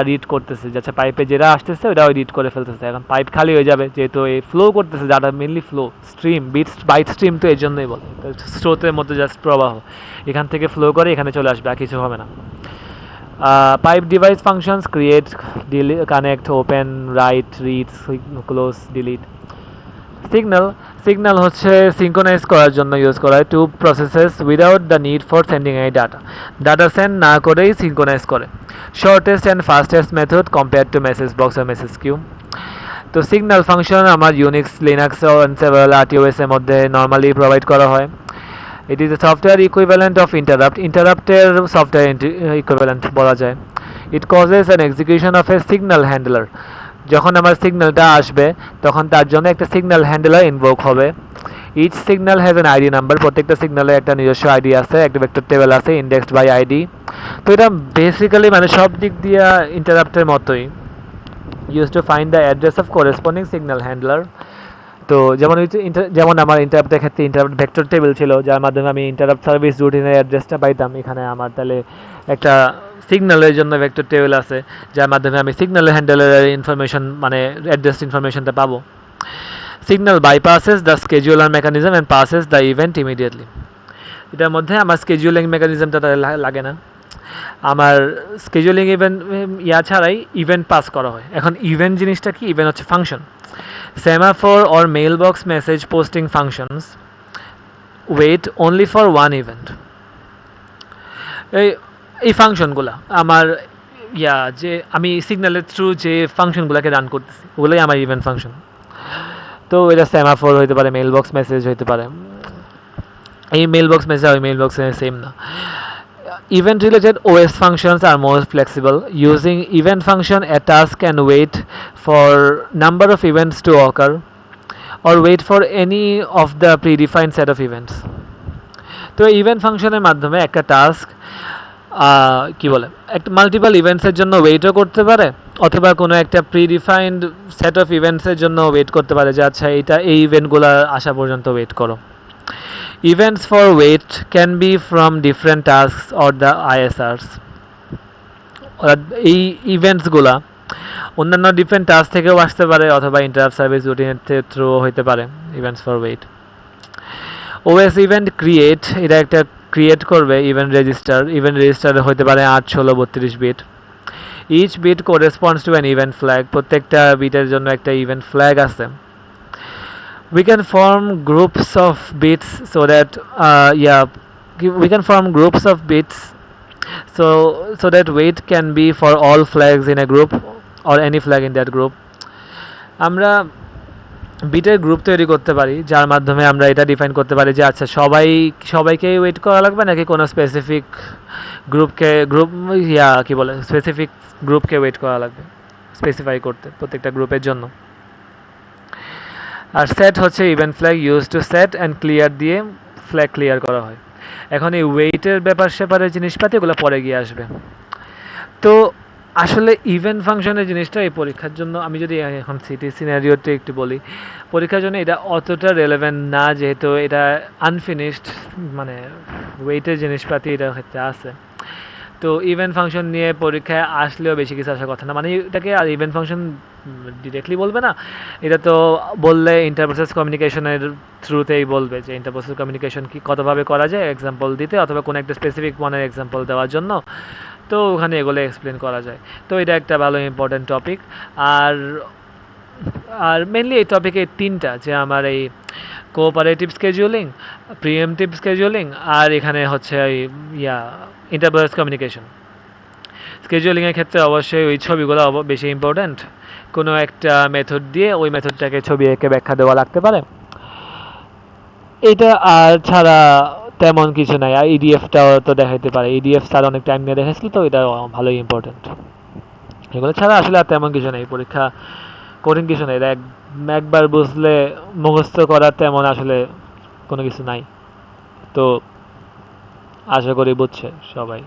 রিড করতেছে, যাচ্ছে পাইপে যেটা আসতেছে ওটাও রিড করে ফেলতেছে। এখন পাইপ খালি হয়ে যাবে, যেহেতু এই ফ্লো করতেছে, যাটা mainly flow stream, byte stream তো এই জন্যই বলে, স্রোতের মধ্যে জাস্ট প্রবাহ, এখান থেকে ফ্লো করে এখানে চলে আসবে, আর কিছু হবে না। Pipe device functions create, connect, open, write, read, close, delete. Signal হচ্ছে সিঙ্ক্রোনাইজ করার জন্য ইউজ করা হয়, two processes without the need for sending any data send না করেই সিঙ্ক্রোনাইজ করে। Shortest and fastest method compare to message box আর message queue. তো সিগন্যাল ফাংশন আমার ইউনিক্স, লিনাক্স ও সেভারাল RTOS এর মধ্যে নর্মালি প্রোভাইড করা হয়। It is a software equivalent of ইন্টারাপ্টের সফটওয়্যার ইকুইভ্যালেন্ট বলা যায়। It causes an execution of a signal handler, যখন আমার সিগন্যালটা আসবে তখন তার জন্য একটা সিগন্যাল হ্যান্ডলার ইনভোক হবে। Each signal has an ID number, প্রত্যেকটা সিগন্যালের একটা নিজস্ব আইডি আছে, একটা ভেক্টর টেবিল আছে ইন্ডেক্সড বাই আইডি। তো এটা বেসিক্যালি মানে সব দিক দিয়ে ইন্টারাপ্টের মতোই, use to find the address of corresponding signal handler. তো যেমন আমার ইন্টারাপ্টের ক্ষেত্রে ইন্টারাপ্ট ভেক্টর টেবিল ছিল, যার মাধ্যমে আমি ইন্টারাপ্ট সার্ভিস রুটিনের অ্যাড্রেসটা পাইতাম। এখানে আমার তাহলে একটা সিগন্যালের জন্য ভেক্টর টেবিল আছে, যার মাধ্যমে আমি সিগন্যালের হ্যান্ডেলের ইনফরমেশন মানে অ্যাড্রেস ইনফরমেশনটা পাবো। Signal bypasses the scheduler mechanism and passes the event immediately. এটার মধ্যে আমার স্কেজুলিং মেকানিজমটা লাগে না, আমার স্কেজুলিং ইভেন্ট ছাড়াই ইভেন্ট পাস করা হয়। এখন ইভেন্ট জিনিসটা কি? ইভেন্ট হচ্ছে function. Semaphore or mailbox message posting functions wait only for one event. এই ফাংশনগুলো আমার যে আমি সিগন্যালের থ্রু যে ফাংশনগুলোকে রান করতেছি ওগুলোই আমার ইভেন্ট ফাংশন। তো এটা সেমাফোর হইতে পারে, মেইলবক্স মেসেজ হইতে পারে। এই মেইলবক্স মেসেজ আর মেইলবক্স সেম না। Event related OS functions are more flexible. Using event function, a task can wait for number of events to occur or wait for any of the predefined set of events. তো event ফাংশনের মাধ্যমে একটা task কি বলে একটা multiple ইভেন্টসের জন্য ওয়েটও করতে পারে, অথবা কোনো একটা প্রিডিফাইন্ড সেট অফ ইভেন্টসের জন্য ওয়েট করতে পারে, যে আচ্ছা এই ইভেন্টগুলো আসা পর্যন্ত ওয়েট করো। Events for wait can be from different tasks or the ISRs. এই ইভেন্টসগুলা অন্যান্য ডিফারেন্ট টাস্ক থেকেও আসতে পারে, অথবা ইন্টারাপ্ট সার্ভিস রুটিনের থ্রু হইতে পারে। Events for wait. OS event create, এটা একটা ক্রিয়েট করবে ইভেন্ট রেজিস্টার হইতে পারে 8, 16, 32 bit. Each bit corresponds to an event flag, প্রত্যেকটা বিটের জন্য একটা ইভেন্ট ফ্ল্যাগ আছে। We can form groups of bits so that we can form groups of bits so that wait can be for all flags in a group or any flag in that group. আমরা বিটের group তৈরি করতে পারি, যার মাধ্যমে আমরা এটা define করতে পারি যে আচ্ছা সবাইকেই ওয়েট করা লাগবে নাকি কোনো স্পেসিফিক গ্রুপ কি বলে স্পেসিফিক গ্রুপকে ওয়েট করা লাগবে, স্পেসিফাই করতে প্রত্যেকটা গ্রুপের জন্য। আর সেট হচ্ছে event flag use to set and clear দিয়ে ফ্ল্যাগ ক্লিয়ার করা হয়। এখন এই ওয়েটের ব্যাপার স্যাপারের জিনিসপাতি এগুলো পরে গিয়ে আসবে। তো আসলে ইভেন্ট ফাংশনের জিনিসটা এই পরীক্ষার জন্য, আমি যদি এখন সিনারিওতে একটু বলি, পরীক্ষার জন্য এটা অতটা রেলেভেন্ট না, যেহেতু এটা আনফিনিশড, মানে ওয়েটের জিনিসপাতি এটার ক্ষেত্রে আছে। তো ইভেন্ট ফাংশন নিয়ে পরীক্ষায় আসলেও বেশি কিছু আসার কথা না, মানে এটাকে আর ইভেন্ট ফাংশন ডিরেক্টলি বলবে না, এটা তো বললে ইন্টারপ্রসেস কমিউনিকেশনের থ্রুতেই বলবে যে ইন্টারপ্রসেস কমিউনিকেশন কি কতভাবে করা যায় এক্সাম্পল দিতে, অথবা কোনো একটা স্পেসিফিক মনের এক্সাম্পল দেওয়ার জন্য। তো ওখানে এগুলো এক্সপ্লেন করা যায়। তো এটা একটা ভালো ইম্পর্ট্যান্ট টপিক। আর আর মেনলি এই টপিকে তিনটা, যে আমার এই কোঅপারেটিভ স্কেজুলিং, প্রিএমটিভ স্কেজুলিং, আর এখানে হচ্ছে এই ইন্টারপ্রসেস কমিউনিকেশন। স্কেজুলিংয়ের ক্ষেত্রে অবশ্যই ওই ছবিগুলো বেশি ইম্পর্ট্যান্ট, কোনো একটা মেথড দিয়ে ওই মেথডটাকে ছবি এঁকে ব্যাখ্যা দেওয়া লাগতে পারে এটা। আর ছাড়া তেমন কিছু নাই। আর ইডিএফটাও তো দেখাইতে পারে, ইডিএফ স্যার অনেক টাইম নিয়ে দেখাইছিল, তো এটা ভালোই ইম্পর্টেন্ট। এগুলো ছাড়া আসলে আর তেমন কিছু নেই, পরীক্ষা কঠিন কিছু নেই, একবার বুঝলে মুখস্থ করার তেমন আসলে কোনো কিছু নাই। তো আশা করি বুঝছে সবাই।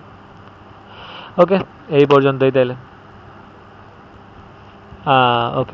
ওকে, এই পর্যন্তই তাইলে। ওকে।